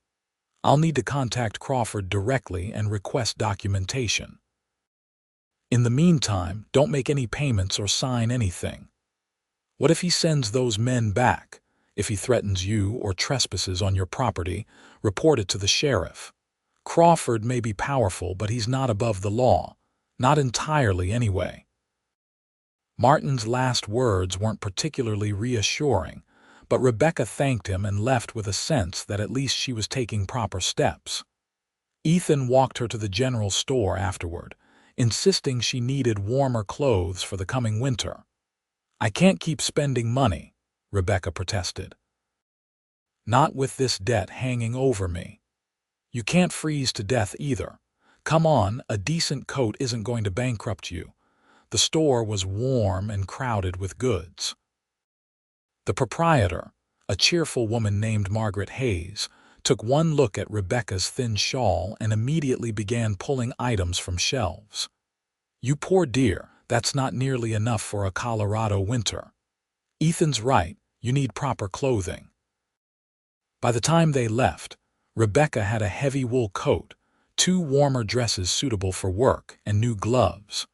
I'll need to contact Crawford directly and request documentation. In the meantime, don't make any payments or sign anything. What if he sends those men back? If he threatens you or trespasses on your property, report it to the sheriff. Crawford may be powerful, but he's not above the law. Not entirely, anyway." Martin's last words weren't particularly reassuring, but Rebecca thanked him and left with a sense that at least she was taking proper steps. Ethan walked her to the general store afterward, insisting she needed warmer clothes for the coming winter. "I can't keep spending money," Rebecca protested. "Not with this debt hanging over me." "You can't freeze to death either. Come on, a decent coat isn't going to bankrupt you." The store was warm and crowded with goods. The proprietor, a cheerful woman named Margaret Hayes, took one look at Rebecca's thin shawl and immediately began pulling items from shelves. "You poor dear, that's not nearly enough for a Colorado winter." "Ethan's right, you need proper clothing." By the time they left, Rebecca had a heavy wool coat, 2 warmer dresses suitable for work, and new gloves.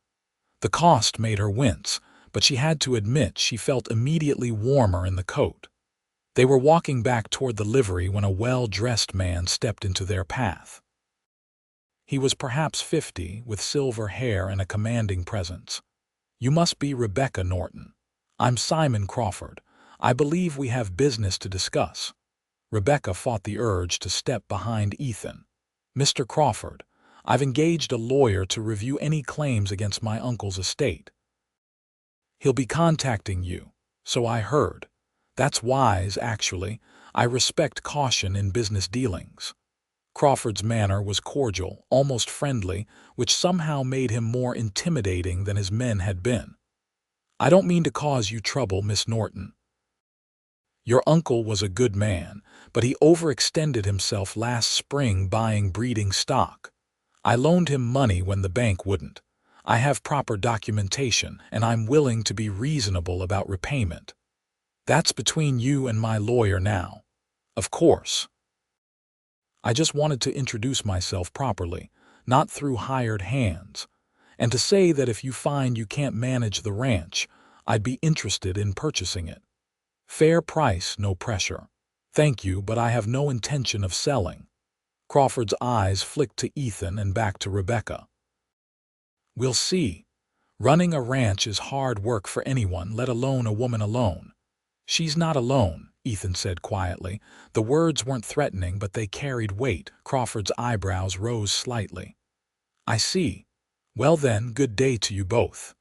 The cost made her wince, but she had to admit she felt immediately warmer in the coat. They were walking back toward the livery when a well-dressed man stepped into their path. He was perhaps 50, with silver hair and a commanding presence. "You must be Rebecca Norton. I'm Simon Crawford. I believe we have business to discuss. Rebecca fought the urge to step behind Ethan. Mr. Crawford, I've engaged a lawyer to review any claims against my uncle's estate. He'll be contacting you, so I heard. That's wise, actually. I respect caution in business dealings. Crawford's manner was cordial, almost friendly, which somehow made him more intimidating than his men had been. I don't mean to cause you trouble, Miss Norton. Your uncle was a good man, but he overextended himself last spring buying breeding stock. I loaned him money when the bank wouldn't. I have proper documentation, and I'm willing to be reasonable about repayment. That's between you and my lawyer now. Of course. I just wanted to introduce myself properly, not through hired hands, and to say that if you find you can't manage the ranch, I'd be interested in purchasing it. Fair price, no pressure. Thank you, but I have no intention of selling. Crawford's eyes flicked to Ethan and back to Rebecca. We'll see. Running a ranch is hard work for anyone, let alone a woman alone. She's not alone, Ethan said quietly. The words weren't threatening, but they carried weight. Crawford's eyebrows rose slightly. I see. Well then, good day to you both.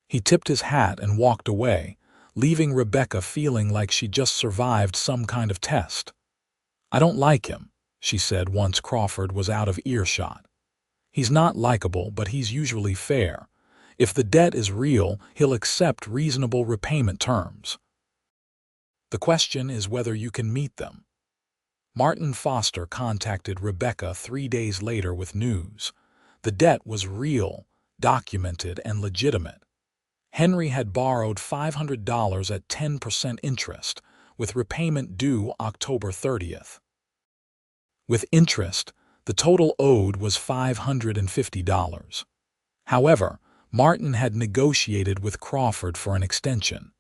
He tipped his hat and walked away, leaving Rebecca feeling like she just survived some kind of test. I don't like him, she said once Crawford was out of earshot. He's not likable, but he's usually fair. If the debt is real, he'll accept reasonable repayment terms. The question is whether you can meet them. Martin Foster contacted Rebecca 3 days later with news. The debt was real, documented, and legitimate. Henry had borrowed $500 at 10% interest, with repayment due October 30th. With interest, the total owed was $550. However, Martin had negotiated with Crawford for an extension.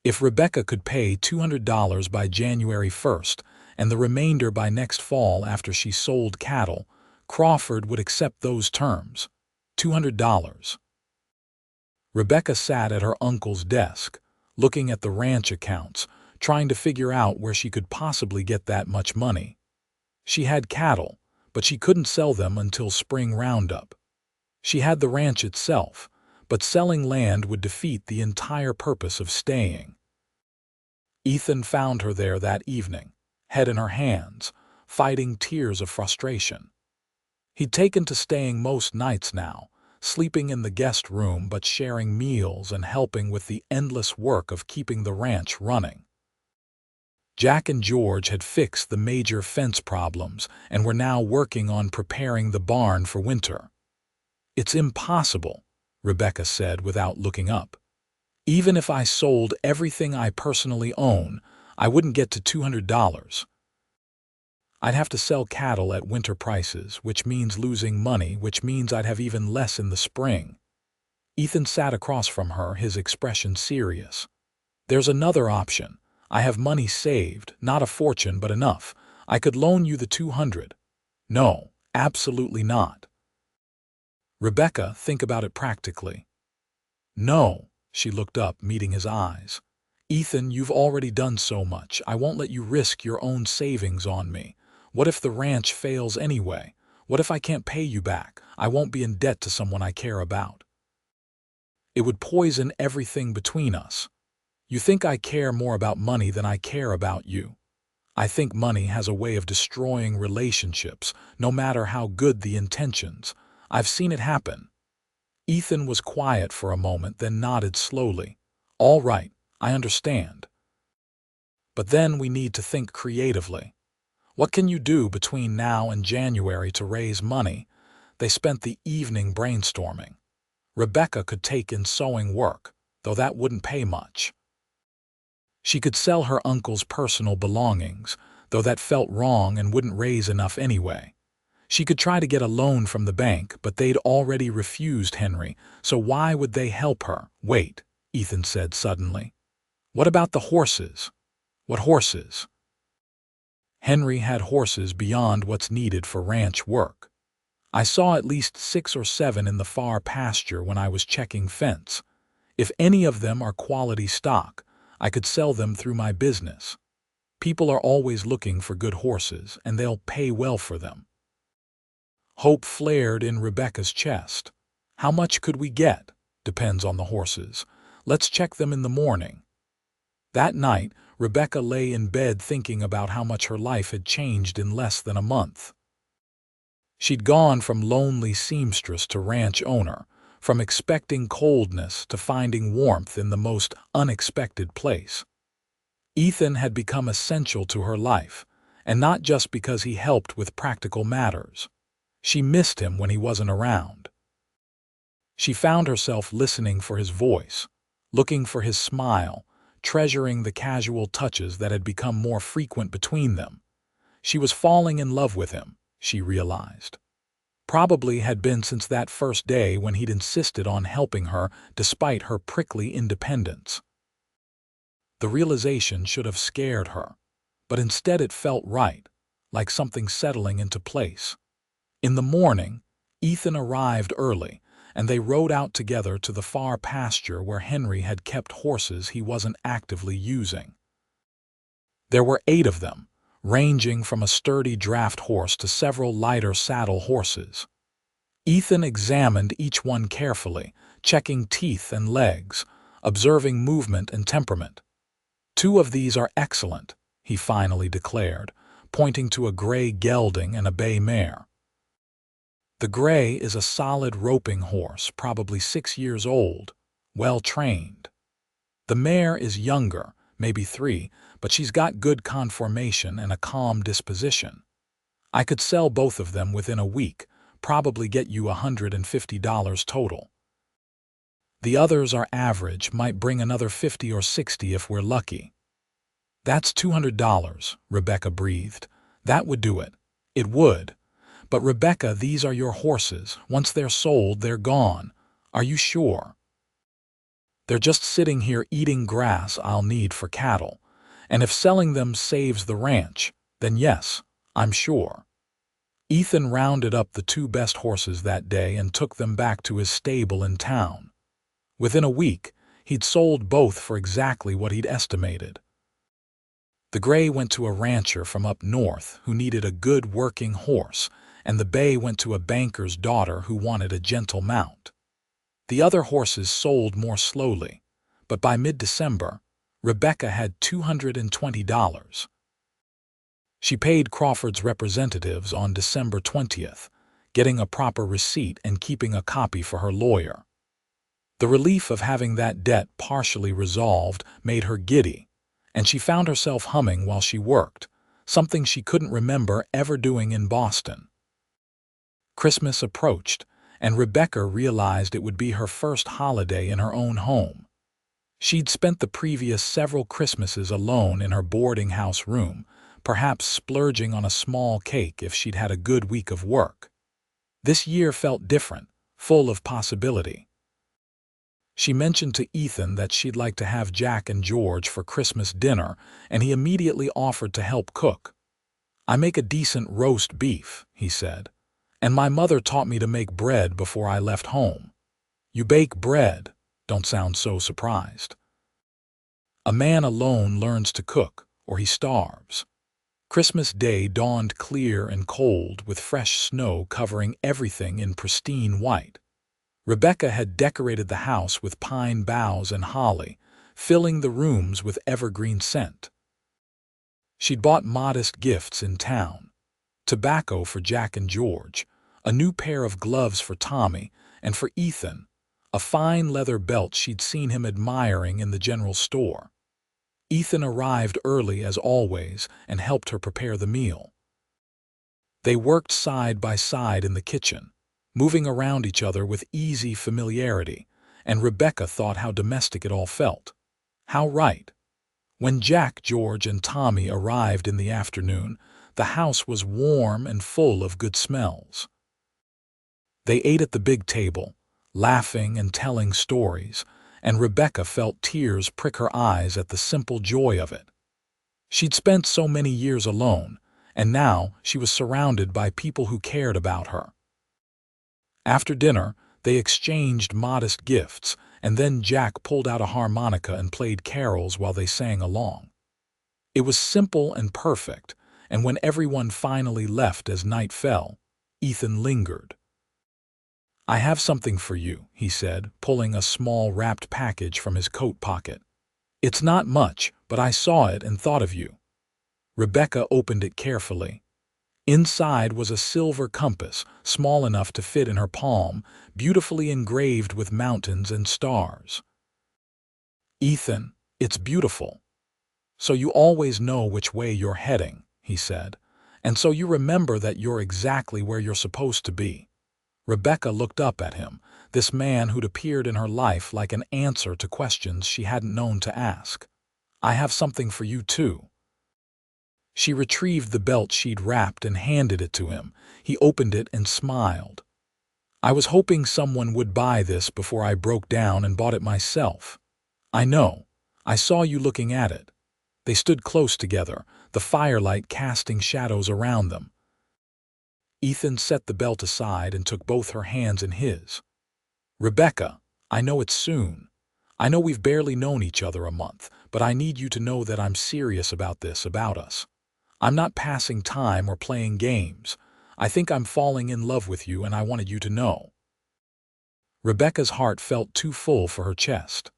If Rebecca could pay $200 by January 1st and the remainder by next fall after she sold cattle, Crawford would accept those terms. $200. Rebecca sat at her uncle's desk, looking at the ranch accounts, trying to figure out where she could possibly get that much money. She had cattle, but she couldn't sell them until spring roundup. She had the ranch itself, but selling land would defeat the entire purpose of staying. Ethan found her there that evening, head in her hands, fighting tears of frustration. He'd taken to staying most nights now, sleeping in the guest room but sharing meals and helping with the endless work of keeping the ranch running. Jack and George had fixed the major fence problems and were now working on preparing the barn for winter. It's impossible, Rebecca said without looking up. Even if I sold everything I personally own, I wouldn't get to $200. I'd have to sell cattle at winter prices, which means losing money, which means I'd have even less in the spring. Ethan sat across from her, his expression serious. There's another option. I have money saved, not a fortune, but enough. I could loan you the $200. No, absolutely not. Rebecca, think about it practically. No, she looked up, meeting his eyes. Ethan, you've already done so much. I won't let you risk your own savings on me. What if the ranch fails anyway? What if I can't pay you back? I won't be in debt to someone I care about. It would poison everything between us. You think I care more about money than I care about you. I think money has a way of destroying relationships, no matter how good the intentions. I've seen it happen. Ethan was quiet for a moment, then nodded slowly. All right, I understand. But then we need to think creatively. What can you do between now and January to raise money? They spent the evening brainstorming. Rebecca could take in sewing work, though that wouldn't pay much. She could sell her uncle's personal belongings, though that felt wrong and wouldn't raise enough anyway. She could try to get a loan from the bank, but they'd already refused Henry, so why would they help her? Wait, Ethan said suddenly. What about the horses? What horses? Henry had horses beyond what's needed for ranch work. I saw at least 6 or 7 in the far pasture when I was checking fence. If any of them are quality stock, I could sell them through my business. People are always looking for good horses, and they'll pay well for them." Hope flared in Rebecca's chest. "How much could we get?" "Depends on the horses. Let's check them in the morning." That night, Rebecca lay in bed thinking about how much her life had changed in less than a month. She'd gone from lonely seamstress to ranch owner, from expecting coldness to finding warmth in the most unexpected place. Ethan had become essential to her life, and not just because he helped with practical matters. She missed him when he wasn't around. She found herself listening for his voice, looking for his smile, treasuring the casual touches that had become more frequent between them. She was falling in love with him, she realized. Probably had been since that first day when he'd insisted on helping her despite her prickly independence. The realization should have scared her, but instead it felt right, like something settling into place. In the morning, Ethan arrived early, and they rode out together to the far pasture where Henry had kept horses he wasn't actively using. There were 8 of them, ranging from a sturdy draft horse to several lighter saddle horses. Ethan examined each one carefully, checking teeth and legs, observing movement and temperament. "2 of these are excellent," he finally declared, pointing to a gray gelding and a bay mare. The gray is a solid roping horse, probably 6 years old, well trained. The mare is younger, maybe 3, but she's got good conformation and a calm disposition. I could sell both of them within a week, probably get you $150 total. The others are average, might bring another 50 or 60 if we're lucky. "That's $200, Rebecca breathed. "That would do it." "It would. But Rebecca, these are your horses. Once they're sold, they're gone. Are you sure?" "They're just sitting here eating grass I'll need for cattle. And if selling them saves the ranch, then yes, I'm sure." Ethan rounded up the 2 best horses that day and took them back to his stable in town. Within a week, he'd sold both for exactly what he'd estimated. The gray went to a rancher from up north who needed a good working horse, and the bay went to a banker's daughter who wanted a gentle mount. The other horses sold more slowly, but by mid-December, Rebecca had $220. She paid Crawford's representatives on December 20th, getting a proper receipt and keeping a copy for her lawyer. The relief of having that debt partially resolved made her giddy, and she found herself humming while she worked, something she couldn't remember ever doing in Boston. Christmas approached, and Rebecca realized it would be her first holiday in her own home. She'd spent the previous several Christmases alone in her boarding house room, perhaps splurging on a small cake if she'd had a good week of work. This year felt different, full of possibility. She mentioned to Ethan that she'd like to have Jack and George for Christmas dinner, and he immediately offered to help cook. "I make a decent roast beef," he said, "and my mother taught me to make bread before I left home." "You bake bread?" Don't sound so surprised. "A man alone learns to cook, or he starves." Christmas Day dawned clear and cold, with fresh snow covering everything in pristine white. Rebecca had decorated the house with pine boughs and holly, filling the rooms with evergreen scent. She'd bought modest gifts in town: tobacco for Jack and George, a new pair of gloves for Tommy, and for Ethan, a fine leather belt she'd seen him admiring in the general store. Ethan arrived early as always and helped her prepare the meal. They worked side by side in the kitchen, moving around each other with easy familiarity, and Rebecca thought how domestic it all felt. How right. When Jack, George, and Tommy arrived in the afternoon, the house was warm and full of good smells. They ate at the big table, laughing and telling stories, and Rebecca felt tears prick her eyes at the simple joy of it. She'd spent so many years alone, and now she was surrounded by people who cared about her. After dinner, they exchanged modest gifts, and then Jack pulled out a harmonica and played carols while they sang along. It was simple and perfect, and when everyone finally left as night fell, Ethan lingered. "I have something for you," he said, pulling a small wrapped package from his coat pocket. "It's not much, but I saw it and thought of you." Rebecca opened it carefully. Inside was a silver compass, small enough to fit in her palm, beautifully engraved with mountains and stars. "Ethan, it's beautiful. So you always know which way you're heading," he said, "and so you remember that you're exactly where you're supposed to be." Rebecca looked up at him, this man who'd appeared in her life like an answer to questions she hadn't known to ask. "I have something for you, too." She retrieved the belt she'd wrapped and handed it to him. He opened it and smiled. "I was hoping someone would buy this before I broke down and bought it myself." "I know. I saw you looking at it." They stood close together, the firelight casting shadows around them. Ethan set the belt aside and took both her hands in his. "Rebecca, I know it's soon. I know we've barely known each other a month, but I need you to know that I'm serious about this, about us. I'm not passing time or playing games. I think I'm falling in love with you, and I wanted you to know." Rebecca's heart felt too full for her chest.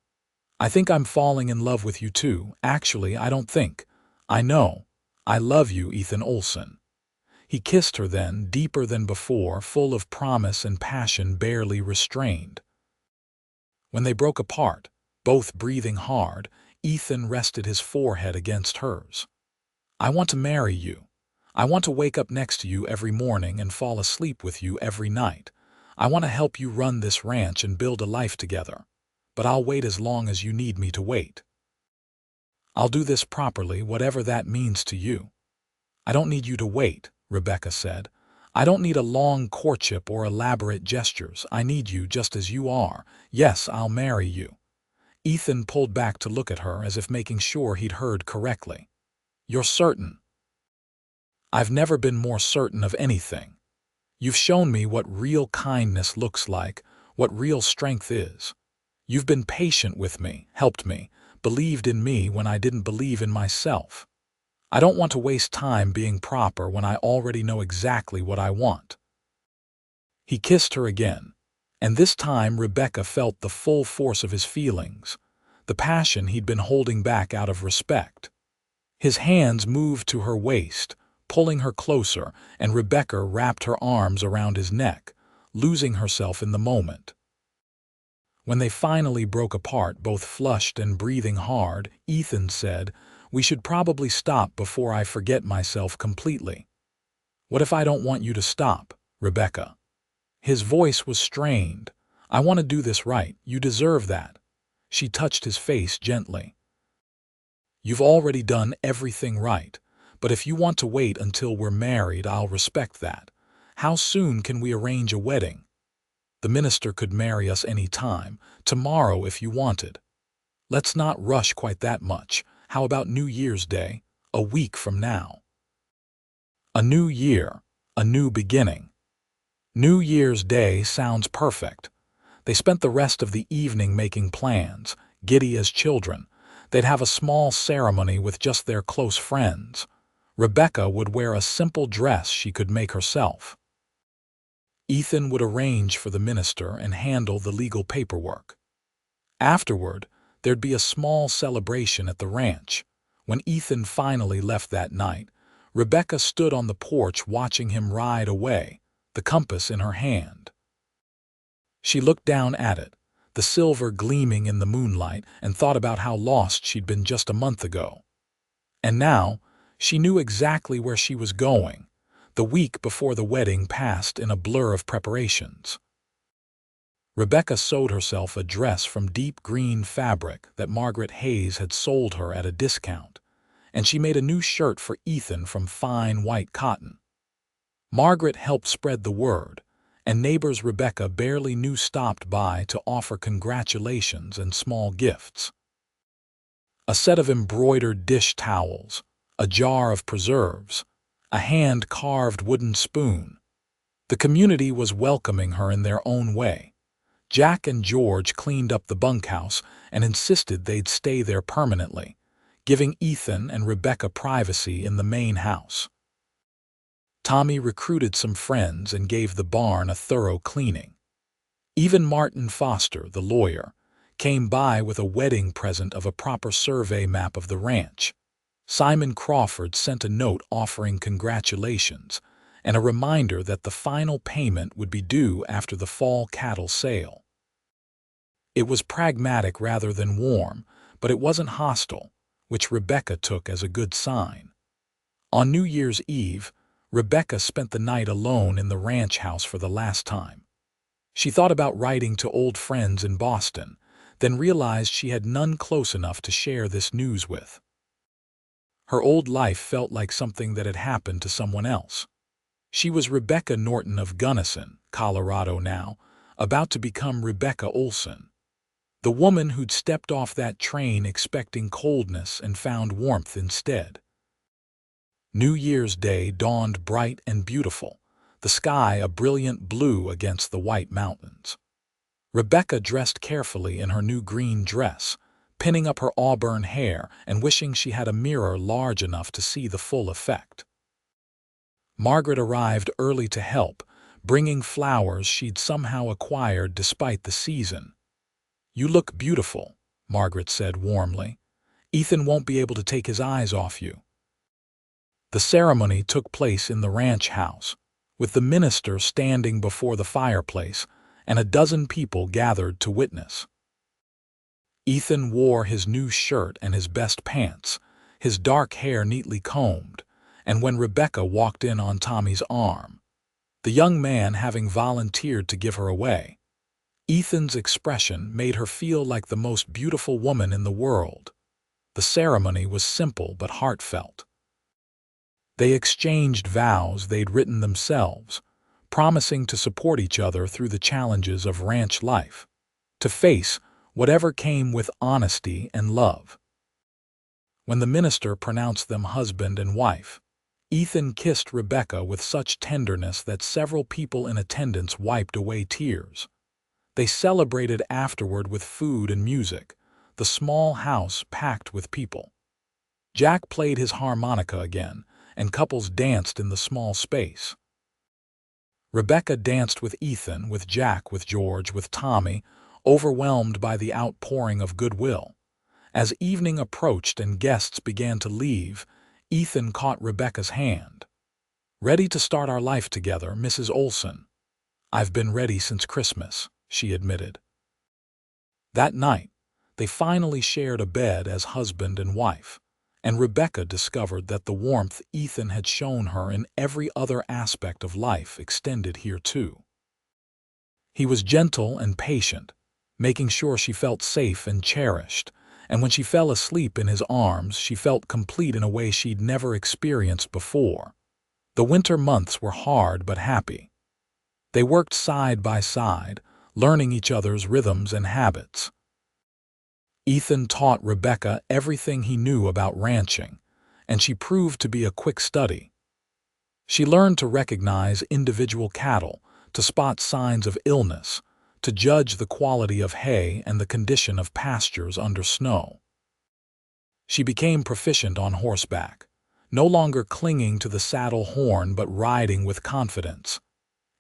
"I think I'm falling in love with you too. Actually, I don't think. I know. I love you, Ethan Olsen." He kissed her then, deeper than before, full of promise and passion barely restrained. When they broke apart, both breathing hard, Ethan rested his forehead against hers. "I want to marry you. I want to wake up next to you every morning and fall asleep with you every night. I want to help you run this ranch and build a life together. But I'll wait as long as you need me to wait. I'll do this properly, whatever that means to you." "I don't need you to wait," Rebecca said. "I don't need a long courtship or elaborate gestures. I need you just as you are. Yes, I'll marry you." Ethan pulled back to look at her as if making sure he'd heard correctly. "You're certain?" "I've never been more certain of anything. You've shown me what real kindness looks like, what real strength is. You've been patient with me, helped me, believed in me when I didn't believe in myself. I don't want to waste time being proper when I already know exactly what I want." He kissed her again, and this time Rebecca felt the full force of his feelings, the passion he'd been holding back out of respect. His hands moved to her waist, pulling her closer, and Rebecca wrapped her arms around his neck, losing herself in the moment. When they finally broke apart, both flushed and breathing hard, Ethan said, "We should probably stop before I forget myself completely." "What if I don't want you to stop, Rebecca?" His voice was strained. "I want to do this right. You deserve that." She touched his face gently. "You've already done everything right, but if you want to wait until we're married, I'll respect that. How soon can we arrange a wedding? The minister could marry us any time, tomorrow if you wanted. Let's not rush quite that much. How about New Year's Day, a week from now?" A new year, a new beginning. New Year's Day sounds perfect. They spent the rest of the evening making plans, giddy as children. They'd have a small ceremony with just their close friends. Rebecca would wear a simple dress she could make herself. Ethan would arrange for the minister and handle the legal paperwork. Afterward, there'd be a small celebration at the ranch. When Ethan finally left that night, Rebecca stood on the porch watching him ride away, the compass in her hand. She looked down at it, the silver gleaming in the moonlight, and thought about how lost she'd been just a month ago. And now, she knew exactly where she was going. The week before the wedding passed in a blur of preparations. Rebecca sewed herself a dress from deep green fabric that Margaret Hayes had sold her at a discount, and she made a new shirt for Ethan from fine white cotton. Margaret helped spread the word, and neighbors Rebecca barely knew stopped by to offer congratulations and small gifts. A set of embroidered dish towels, a jar of preserves, a hand-carved wooden spoon. The community was welcoming her in their own way. Jack and George cleaned up the bunkhouse and insisted they'd stay there permanently, giving Ethan and Rebecca privacy in the main house. Tommy recruited some friends and gave the barn a thorough cleaning. Even Martin Foster, the lawyer, came by with a wedding present of a proper survey map of the ranch. Simon Crawford sent a note offering congratulations and a reminder that the final payment would be due after the fall cattle sale. It was pragmatic rather than warm, but it wasn't hostile, which Rebecca took as a good sign. On New Year's Eve, Rebecca spent the night alone in the ranch house for the last time. She thought about writing to old friends in Boston, then realized she had none close enough to share this news with. Her old life felt like something that had happened to someone else. She was Rebecca Norton of Gunnison, Colorado now, about to become Rebecca Olsen. The woman who'd stepped off that train expecting coldness and found warmth instead. New Year's Day dawned bright and beautiful, the sky a brilliant blue against the white mountains. Rebecca dressed carefully in her new green dress, pinning up her auburn hair and wishing she had a mirror large enough to see the full effect. Margaret arrived early to help, bringing flowers she'd somehow acquired despite the season. "You look beautiful," Margaret said warmly. "Ethan won't be able to take his eyes off you." The ceremony took place in the ranch house, with the minister standing before the fireplace and a dozen people gathered to witness. Ethan wore his new shirt and his best pants, his dark hair neatly combed, and when Rebecca walked in on Tommy's arm, the young man having volunteered to give her away, Ethan's expression made her feel like the most beautiful woman in the world. The ceremony was simple but heartfelt. They exchanged vows they'd written themselves, promising to support each other through the challenges of ranch life, to face whatever came with honesty and love. When the minister pronounced them husband and wife, Ethan kissed Rebecca with such tenderness that several people in attendance wiped away tears. They celebrated afterward with food and music, the small house packed with people. Jack played his harmonica again, and couples danced in the small space. Rebecca danced with Ethan, with Jack, with George, with Tommy, overwhelmed by the outpouring of goodwill. As evening approached and guests began to leave, Ethan caught Rebecca's hand. "Ready to start our life together, Mrs. Olsen?" "I've been ready since Christmas," she admitted. That night, they finally shared a bed as husband and wife, and Rebecca discovered that the warmth Ethan had shown her in every other aspect of life extended here too. He was gentle and patient, making sure she felt safe and cherished, and when she fell asleep in his arms, she felt complete in a way she'd never experienced before. The winter months were hard but happy. They worked side by side, learning each other's rhythms and habits. Ethan taught Rebecca everything he knew about ranching, and she proved to be a quick study. She learned to recognize individual cattle, to spot signs of illness, to judge the quality of hay and the condition of pastures under snow. She became proficient on horseback, no longer clinging to the saddle horn but riding with confidence.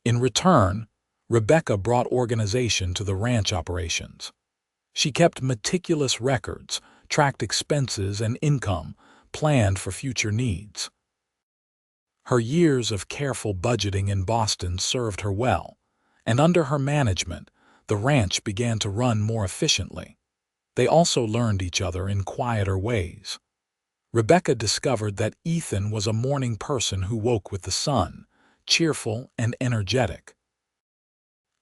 In return, Rebecca brought organization to the ranch operations. She kept meticulous records, tracked expenses and income, planned for future needs. Her years of careful budgeting in Boston served her well, and under her management, the ranch began to run more efficiently. They also learned each other in quieter ways. Rebecca discovered that Ethan was a morning person who woke with the sun, cheerful and energetic.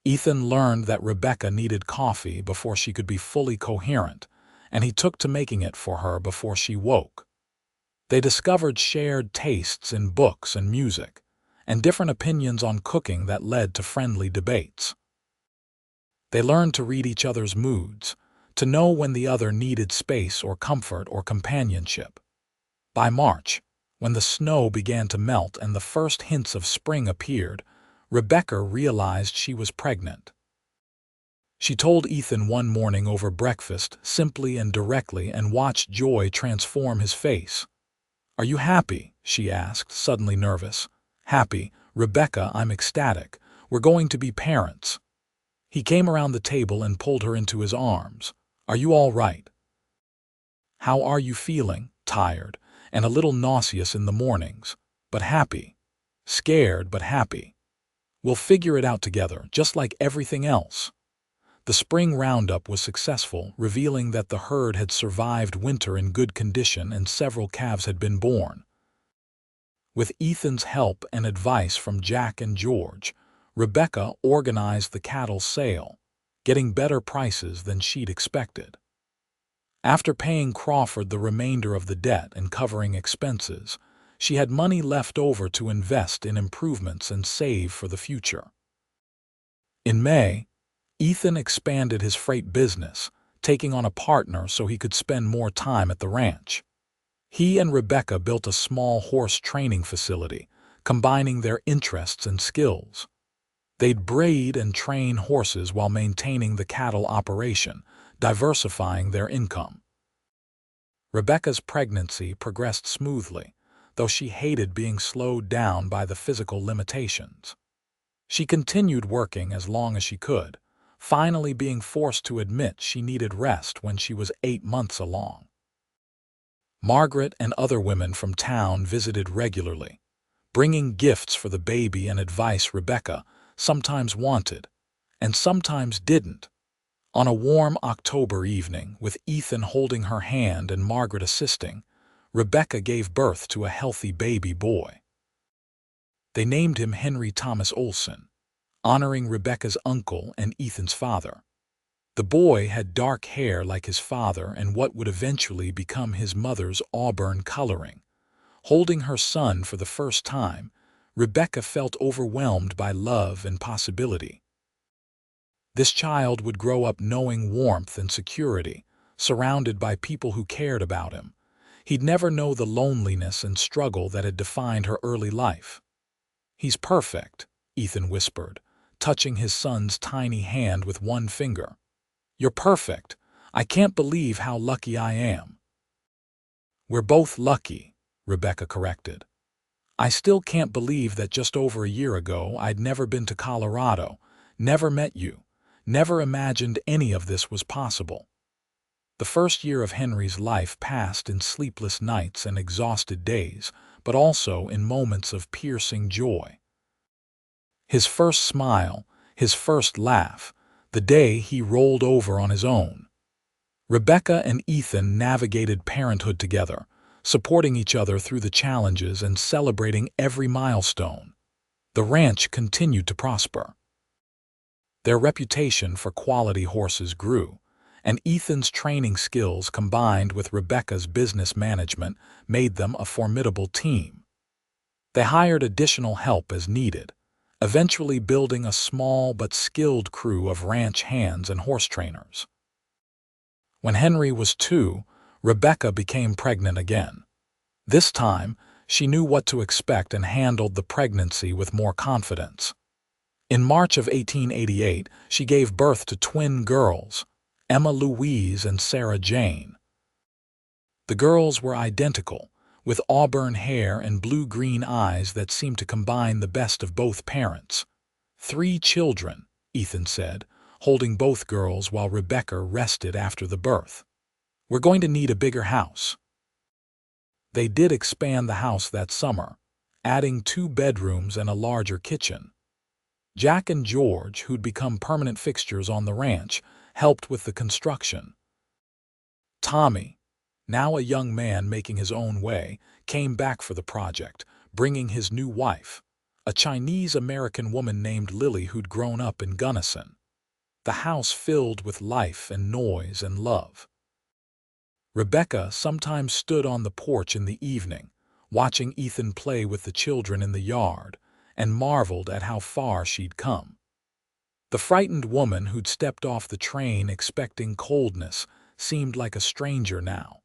Ethan learned that Rebecca needed coffee before she could be fully coherent, and he took to making it for her before she woke. They discovered shared tastes in books and music, and different opinions on cooking that led to friendly debates. They learned to read each other's moods, to know when the other needed space or comfort or companionship. By March, when the snow began to melt and the first hints of spring appeared, Rebecca realized she was pregnant. She told Ethan one morning over breakfast, simply and directly, and watched joy transform his face. "Are you happy?" she asked, suddenly nervous. "Happy, Rebecca, I'm ecstatic. We're going to be parents." He came around the table and pulled her into his arms. "Are you all right? How are you feeling?" "Tired, and a little nauseous in the mornings, but happy." "Scared, but happy. We'll figure it out together, just like everything else." The spring roundup was successful, revealing that the herd had survived winter in good condition and several calves had been born. With Ethan's help and advice from Jack and George, Rebecca organized the cattle sale, getting better prices than she'd expected. After paying Crawford the remainder of the debt and covering expenses, she had money left over to invest in improvements and save for the future. In May, Ethan expanded his freight business, taking on a partner so he could spend more time at the ranch. He and Rebecca built a small horse training facility, combining their interests and skills. They'd breed and train horses while maintaining the cattle operation, diversifying their income. Rebecca's pregnancy progressed smoothly, though she hated being slowed down by the physical limitations. She continued working as long as she could, finally being forced to admit she needed rest when she was 8 months along. Margaret and other women from town visited regularly, bringing gifts for the baby and advice Rebecca sometimes wanted and sometimes didn't. On a warm October evening, with Ethan holding her hand and Margaret assisting, Rebecca gave birth to a healthy baby boy. They named him Henry Thomas Olsen, honoring Rebecca's uncle and Ethan's father. The boy had dark hair like his father and what would eventually become his mother's auburn coloring. Holding her son for the first time, Rebecca felt overwhelmed by love and possibility. This child would grow up knowing warmth and security, surrounded by people who cared about him. He'd never know the loneliness and struggle that had defined her early life. "He's perfect," Ethan whispered, touching his son's tiny hand with one finger. "You're perfect. I can't believe how lucky I am." "We're both lucky," Rebecca corrected. "I still can't believe that just over a year ago I'd never been to Colorado, never met you, never imagined any of this was possible." The first year of Henry's life passed in sleepless nights and exhausted days, but also in moments of piercing joy. His first smile, his first laugh, the day he rolled over on his own. Rebecca and Ethan navigated parenthood together, supporting each other through the challenges and celebrating every milestone. The ranch continued to prosper. Their reputation for quality horses grew, and Ethan's training skills combined with Rebecca's business management made them a formidable team. They hired additional help as needed, eventually building a small but skilled crew of ranch hands and horse trainers. When Henry was 2, Rebecca became pregnant again. This time, she knew what to expect and handled the pregnancy with more confidence. In March of 1888, she gave birth to twin girls, Emma Louise and Sarah Jane. The girls were identical, with auburn hair and blue-green eyes that seemed to combine the best of both parents. 3 children, Ethan said, holding both girls while Rebecca rested after the birth. "We're going to need a bigger house." They did expand the house that summer, adding 2 bedrooms and a larger kitchen. Jack and George, who'd become permanent fixtures on the ranch, helped with the construction. Tommy, now a young man making his own way, came back for the project, bringing his new wife, a Chinese-American woman named Lily who'd grown up in Gunnison. The house filled with life and noise and love. Rebecca sometimes stood on the porch in the evening, watching Ethan play with the children in the yard, and marveled at how far she'd come. The frightened woman who'd stepped off the train expecting Coldness seemed like a stranger now.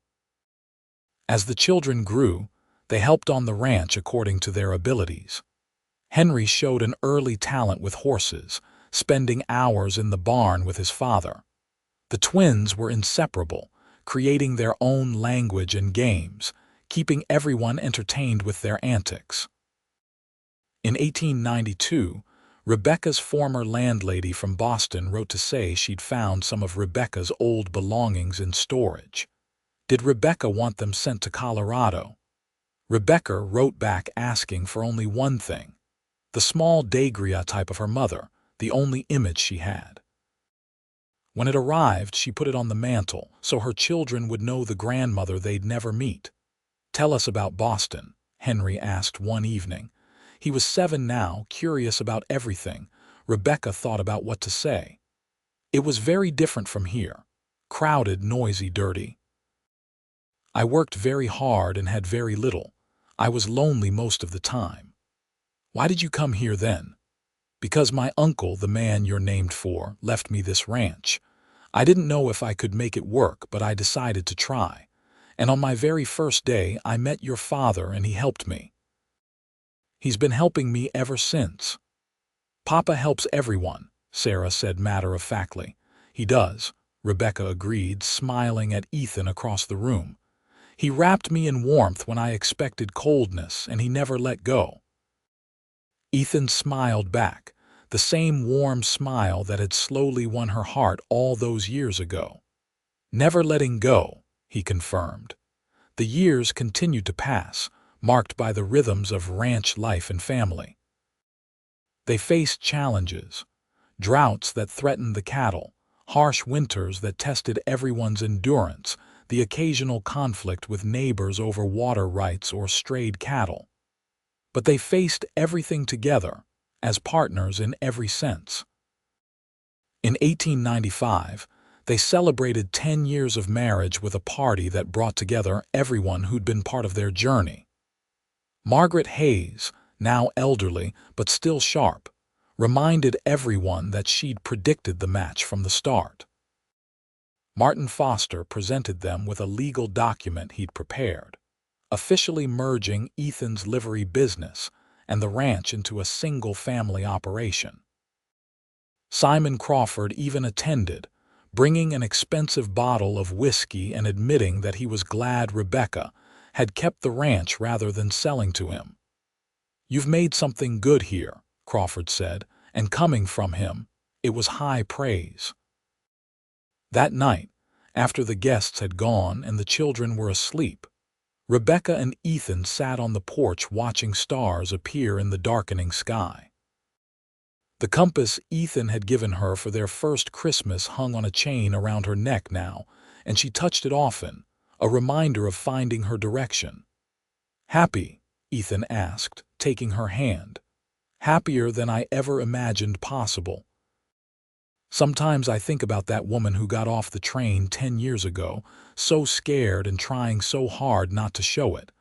As the children grew, they helped on the ranch according to their abilities. Henry showed an early talent with horses, spending hours in the barn with his father. The twins were inseparable, creating their own language and games, keeping everyone entertained with their antics. In 1892, Rebecca's former landlady from Boston wrote to say she'd found some of Rebecca's old belongings in storage. Did Rebecca want them sent to Colorado? Rebecca wrote back asking for only one thing: the small daguerreotype of her mother, the only image she had. When it arrived, she put it on the mantel so her children would know the grandmother they'd never meet. "Tell us about Boston," Henry asked one evening. He was 7 now, curious about everything. Rebecca thought about what to say. "It was very different from here. Crowded, noisy, dirty. I worked very hard and had very little. I was lonely most of the time." "Why did you come here then?" "Because my uncle, the man you're named for, left me this ranch. I didn't know if I could make it work, but I decided to try. And on my very first day, I met your father and he helped me. He's been helping me ever since." "Papa helps everyone," Sarah said matter-of-factly. "He does," Rebecca agreed, smiling at Ethan across the room. "He wrapped me in warmth when I expected coldness, and he never let go." Ethan smiled back, the same warm smile that had slowly won her heart all those years ago. "Never letting go," he confirmed. The years continued to pass, marked by the rhythms of ranch life and family. They faced challenges: droughts that threatened the cattle, harsh winters that tested everyone's endurance, the occasional conflict with neighbors over water rights or strayed cattle. But they faced everything together, as partners in every sense. In 1895, they celebrated 10 years of marriage with a party that brought together everyone who'd been part of their journey. Margaret Hayes, now elderly but still sharp, reminded everyone that she'd predicted the match from the start. Martin Foster presented them with a legal document he'd prepared, officially merging Ethan's livery business and the ranch into a single family operation. Simon Crawford even attended, bringing an expensive bottle of whiskey and admitting that he was glad Rebecca had kept the ranch rather than selling to him. "You've made something good here," Crawford said, and coming from him, it was high praise. That night, after the guests had gone and the children were asleep, Rebecca and Ethan sat on the porch watching stars appear in the darkening sky. The compass Ethan had given her for their first Christmas hung on a chain around her neck now, and she touched it often, a reminder of finding her direction. "Happy?" Ethan asked, taking her hand. "Happier than I ever imagined possible. Sometimes I think about that woman who got off the train 10 years ago, so scared and trying so hard not to show it.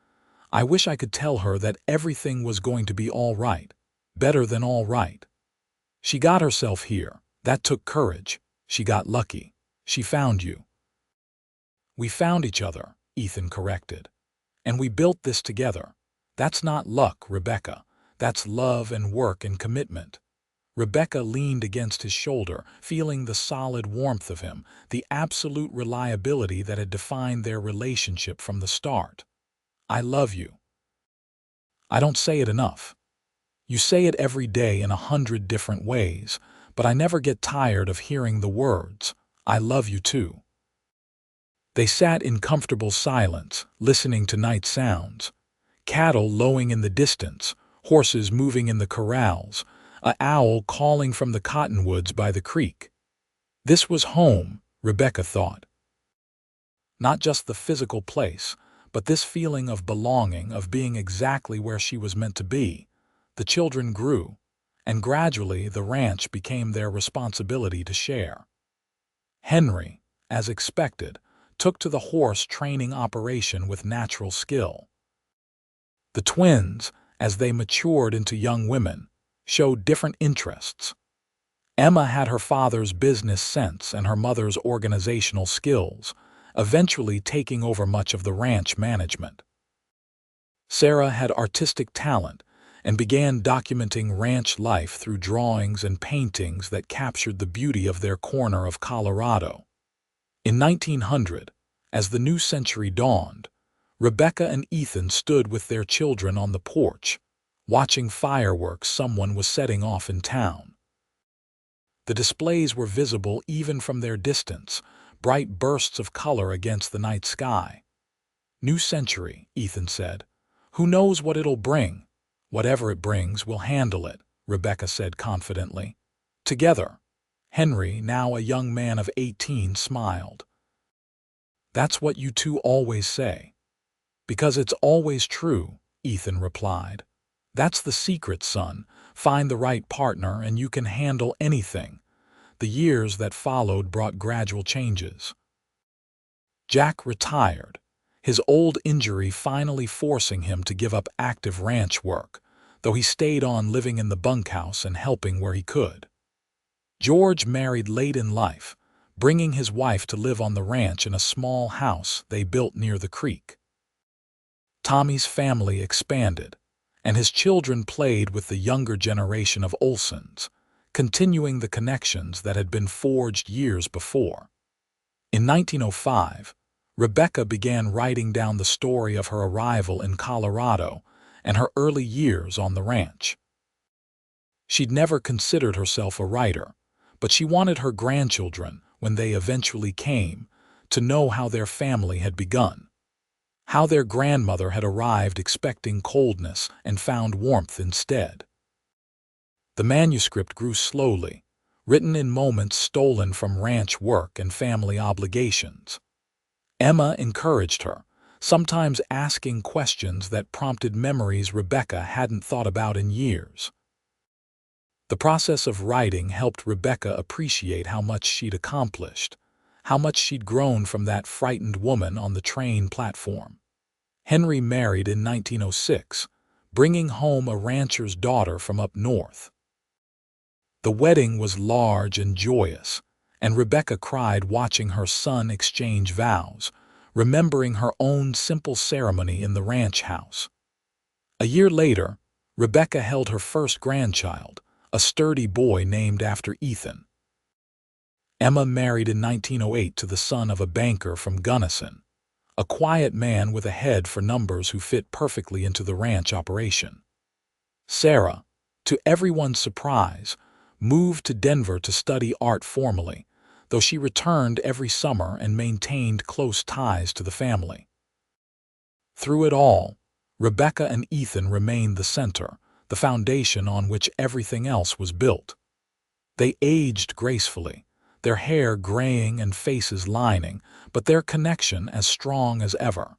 I wish I could tell her that everything was going to be all right, better than all right. She got herself here. That took courage. She got lucky. She found you." "We found each other," Ethan corrected. "And we built this together. That's not luck, Rebecca. That's love and work and commitment." Rebecca leaned against his shoulder, feeling the solid warmth of him, the absolute reliability that had defined their relationship from the start. "I love you." "I don't say it enough. You say it every day in 100 different ways, but I never get tired of hearing the words, 'I love you too.'" They sat in comfortable silence, listening to night sounds. Cattle lowing in the distance, horses moving in the corrals, an owl calling from the cottonwoods by the creek. This was home, Rebecca thought. Not just the physical place, but this feeling of belonging, of being exactly where she was meant to be. The children grew, and gradually the ranch became their responsibility to share. Henry, as expected, took to the horse training operation with natural skill. The twins, as they matured into young women, showed different interests. Emma had her father's business sense and her mother's organizational skills, eventually taking over much of the ranch management. Sarah had artistic talent, and began documenting ranch life through drawings and paintings that captured the beauty of their corner of Colorado. In 1900, as the new century dawned, Rebecca and Ethan stood with their children on the porch, watching fireworks someone was setting off in town. The displays were visible even from their distance, bright bursts of color against the night sky. "New century," Ethan said. "Who knows what it'll bring?" "Whatever it brings, we'll handle it," Rebecca said confidently. Together, Henry, now a young man of 18, smiled. "That's what you two always say." "Because it's always true," Ethan replied. "That's the secret, son. Find the right partner and you can handle anything." The years that followed brought gradual changes. Jack retired, his old injury finally forcing him to give up active ranch work, though he stayed on living in the bunkhouse and helping where he could. George married late in life, bringing his wife to live on the ranch in a small house they built near the creek. Tommy's family expanded, and his children played with the younger generation of Olsens, continuing the connections that had been forged years before. In 1905, Rebecca began writing down the story of her arrival in Colorado and her early years on the ranch. She'd never considered herself a writer, but she wanted her grandchildren, when they eventually came, to know how their family had begun, how their grandmother had arrived expecting coldness and found warmth instead. The manuscript grew slowly, written in moments stolen from ranch work and family obligations. Emma encouraged her, sometimes asking questions that prompted memories Rebecca hadn't thought about in years. The process of writing helped Rebecca appreciate how much she'd accomplished, how much she'd grown from that frightened woman on the train platform. Henry married in 1906, bringing home a rancher's daughter from up north. The wedding was large and joyous, and Rebecca cried watching her son exchange vows, remembering her own simple ceremony in the ranch house. A year later, Rebecca held her first grandchild, a sturdy boy named after Ethan. Emma married in 1908 to the son of a banker from Gunnison, a quiet man with a head for numbers who fit perfectly into the ranch operation. Sarah, to everyone's surprise, moved to Denver to study art formally, though she returned every summer and maintained close ties to the family. Through it all, Rebecca and Ethan remained the center, the foundation on which everything else was built. They aged gracefully, their hair graying and faces lining, but their connection as strong as ever.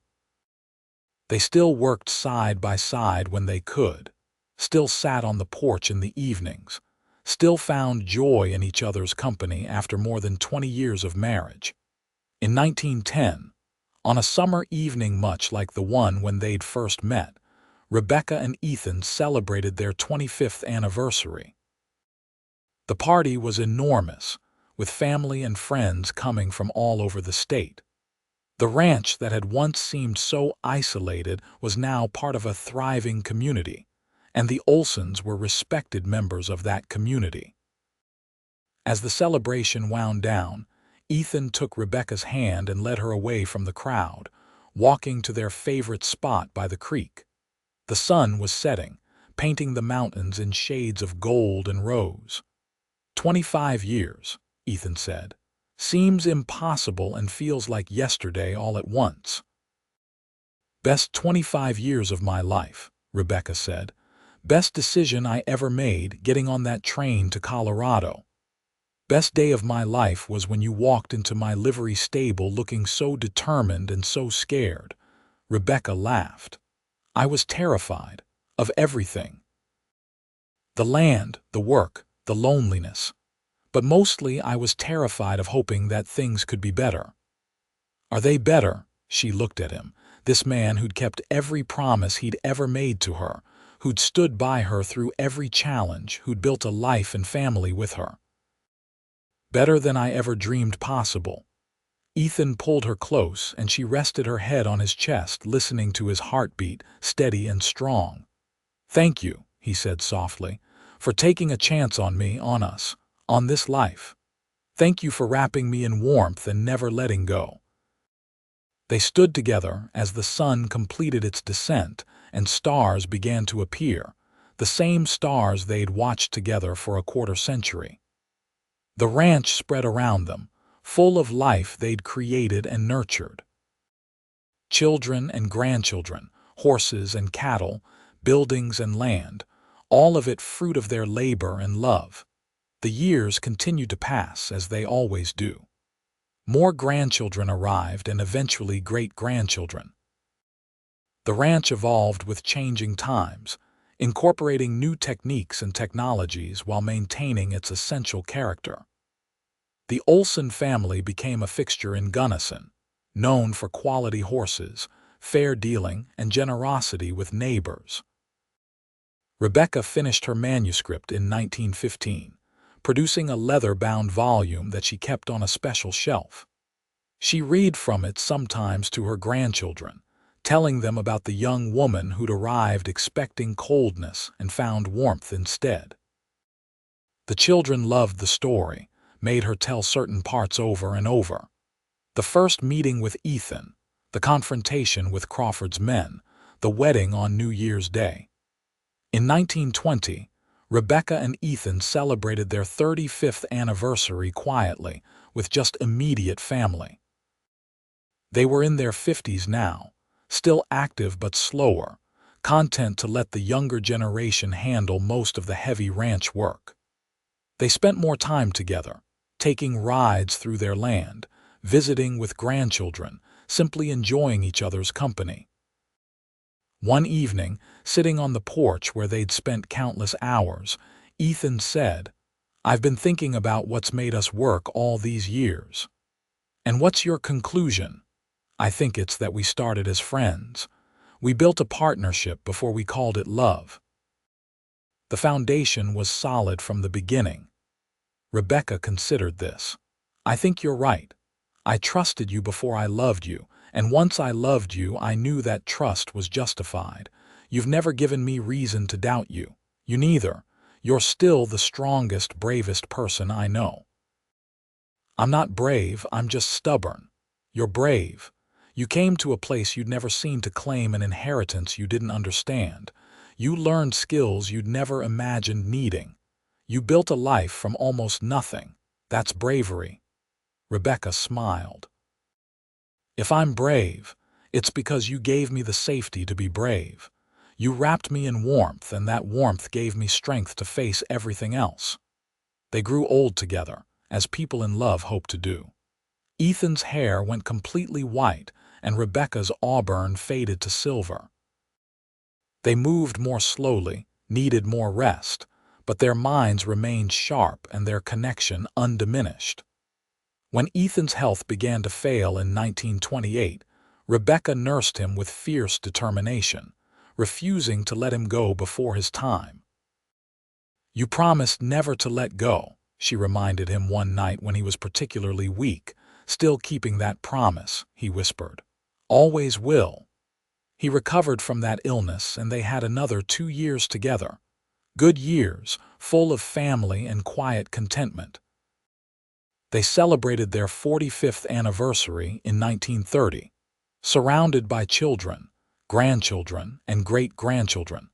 They still worked side by side when they could, still sat on the porch in the evenings, still found joy in each other's company after more than 20 years of marriage. In 1910, on a summer evening much like the one when they'd first met, Rebecca and Ethan celebrated their 25th anniversary. The party was enormous, with family and friends coming from all over the state. The ranch that had once seemed so isolated was now part of a thriving community, and the Olsens were respected members of that community. As the celebration wound down, Ethan took Rebecca's hand and led her away from the crowd, walking to their favorite spot by the creek. The sun was setting, painting the mountains in shades of gold and rose. 25 years, Ethan said. Seems impossible and feels like yesterday all at once. Best 25 years of my life, Rebecca said. Best decision I ever made, getting on that train to Colorado. Best day of my life was when you walked into my livery stable looking so determined and so scared. Rebecca laughed. I was terrified of everything. The land, the work, the loneliness. But mostly I was terrified of hoping that things could be better. Are they better? She looked at him, this man who'd kept every promise he'd ever made to her, who'd stood by her through every challenge, who'd built a life and family with her. Better than I ever dreamed possible. Ethan pulled her close, and she rested her head on his chest, listening to his heartbeat, steady and strong. Thank you, he said softly, "for taking a chance on me, on us, on this life. Thank you for wrapping me in warmth and never letting go." They stood together as the sun completed its descent and stars began to appear, the same stars they'd watched together for a quarter century. The ranch spread around them, full of life they'd created and nurtured. Children and grandchildren, horses and cattle, buildings and land, all of it fruit of their labor and love. The years continued to pass, as they always do. More grandchildren arrived and eventually great-grandchildren. The ranch evolved with changing times, incorporating new techniques and technologies while maintaining its essential character. The Olsen family became a fixture in Gunnison, known for quality horses, fair dealing, and generosity with neighbors. Rebecca finished her manuscript in 1915, producing a leather-bound volume that she kept on a special shelf. She read from it sometimes to her grandchildren, telling them about the young woman who'd arrived expecting coldness and found warmth instead. The children loved the story, made her tell certain parts over and over. The first meeting with Ethan, the confrontation with Crawford's men, the wedding on New Year's Day. In 1920, Rebecca and Ethan celebrated their 35th anniversary quietly, with just immediate family. They were in their 50s now, still active but slower, content to let the younger generation handle most of the heavy ranch work. They spent more time together, taking rides through their land, visiting with grandchildren, simply enjoying each other's company. One evening, sitting on the porch where they'd spent countless hours, Ethan said, "I've been thinking about what's made us work all these years." "And what's your conclusion?" "I think it's that we started as friends. We built a partnership before we called it love." The foundation was solid from the beginning. Rebecca considered this. "I think you're right. I trusted you before I loved you, and once I loved you, I knew that trust was justified. You've never given me reason to doubt you. You neither. You're still the strongest, bravest person I know." "I'm not brave, I'm just stubborn." "You're brave. You came to a place you'd never seen to claim an inheritance you didn't understand. You learned skills you'd never imagined needing. You built a life from almost nothing. That's bravery." Rebecca smiled. "If I'm brave, it's because you gave me the safety to be brave. You wrapped me in warmth, and that warmth gave me strength to face everything else." They grew old together, as people in love hope to do. Ethan's hair went completely white, and Rebecca's auburn faded to silver. They moved more slowly, needed more rest, but their minds remained sharp and their connection undiminished. When Ethan's health began to fail in 1928, Rebecca nursed him with fierce determination, refusing to let him go before his time. "You promised never to let go," she reminded him one night when he was particularly weak. "Still keeping that promise," he whispered. "Always will." He recovered from that illness, and they had another 2 years together. Good years, full of family and quiet contentment. They celebrated their 45th anniversary in 1930, surrounded by children, grandchildren, and great-grandchildren,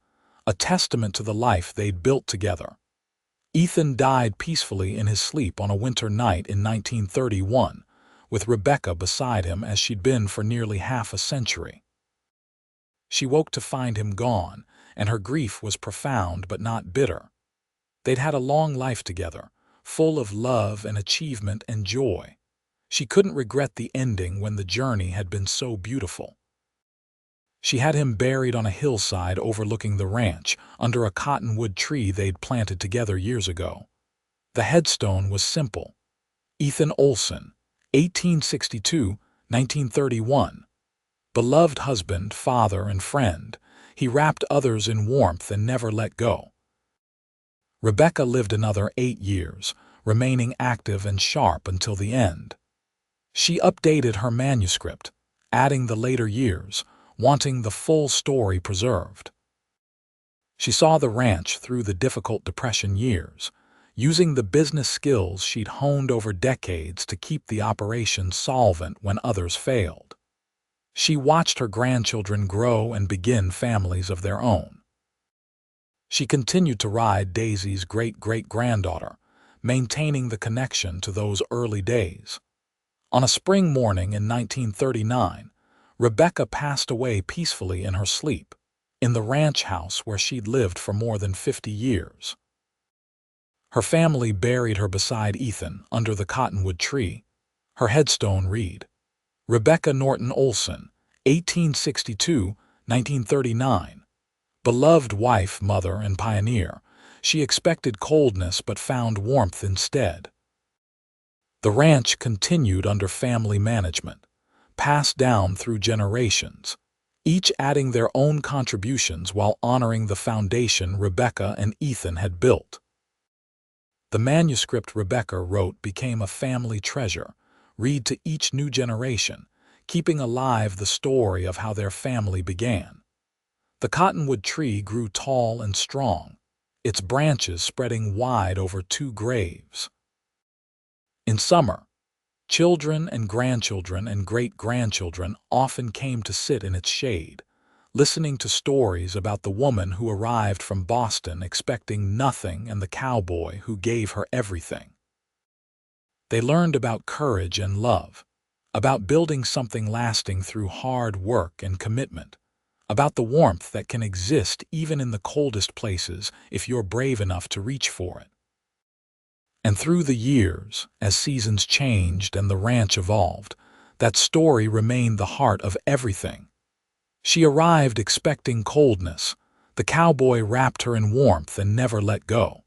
a testament to the life they'd built together. Ethan died peacefully in his sleep on a winter night in 1931, with Rebecca beside him as she'd been for nearly half a century. She woke to find him gone, and her grief was profound but not bitter. They'd had a long life together, full of love and achievement and joy. She couldn't regret the ending when the journey had been so beautiful. She had him buried on a hillside overlooking the ranch, under a cottonwood tree they'd planted together years ago. The headstone was simple. Ethan Olsen, 1862–1931. Beloved husband, father, and friend, he wrapped others in warmth and never let go. Rebecca lived another 8 years, remaining active and sharp until the end. She updated her manuscript, adding the later years, wanting the full story preserved. She saw the ranch through the difficult Depression years, using the business skills she'd honed over decades to keep the operation solvent when others failed. She watched her grandchildren grow and begin families of their own. She continued to ride Daisy's great-great-granddaughter, maintaining the connection to those early days. On a spring morning in 1939, Rebecca passed away peacefully in her sleep, in the ranch house where she'd lived for more than 50 years. Her family buried her beside Ethan under the cottonwood tree. Her headstone read, Rebecca Norton Olsen, 1862-1939. Beloved wife, mother, and pioneer, she expected coldness but found warmth instead. The ranch continued under family management, passed down through generations, each adding their own contributions while honoring the foundation Rebecca and Ethan had built. The manuscript Rebecca wrote became a family treasure, read to each new generation, keeping alive the story of how their family began. The cottonwood tree grew tall and strong, its branches spreading wide over 2 graves. In summer, children and grandchildren and great-grandchildren often came to sit in its shade, listening to stories about the woman who arrived from Boston expecting nothing and the cowboy who gave her everything. They learned about courage and love, about building something lasting through hard work and commitment, about the warmth that can exist even in the coldest places if you're brave enough to reach for it. And through the years, as seasons changed and the ranch evolved, that story remained the heart of everything. She arrived expecting coldness. The cowboy wrapped her in warmth and never let go.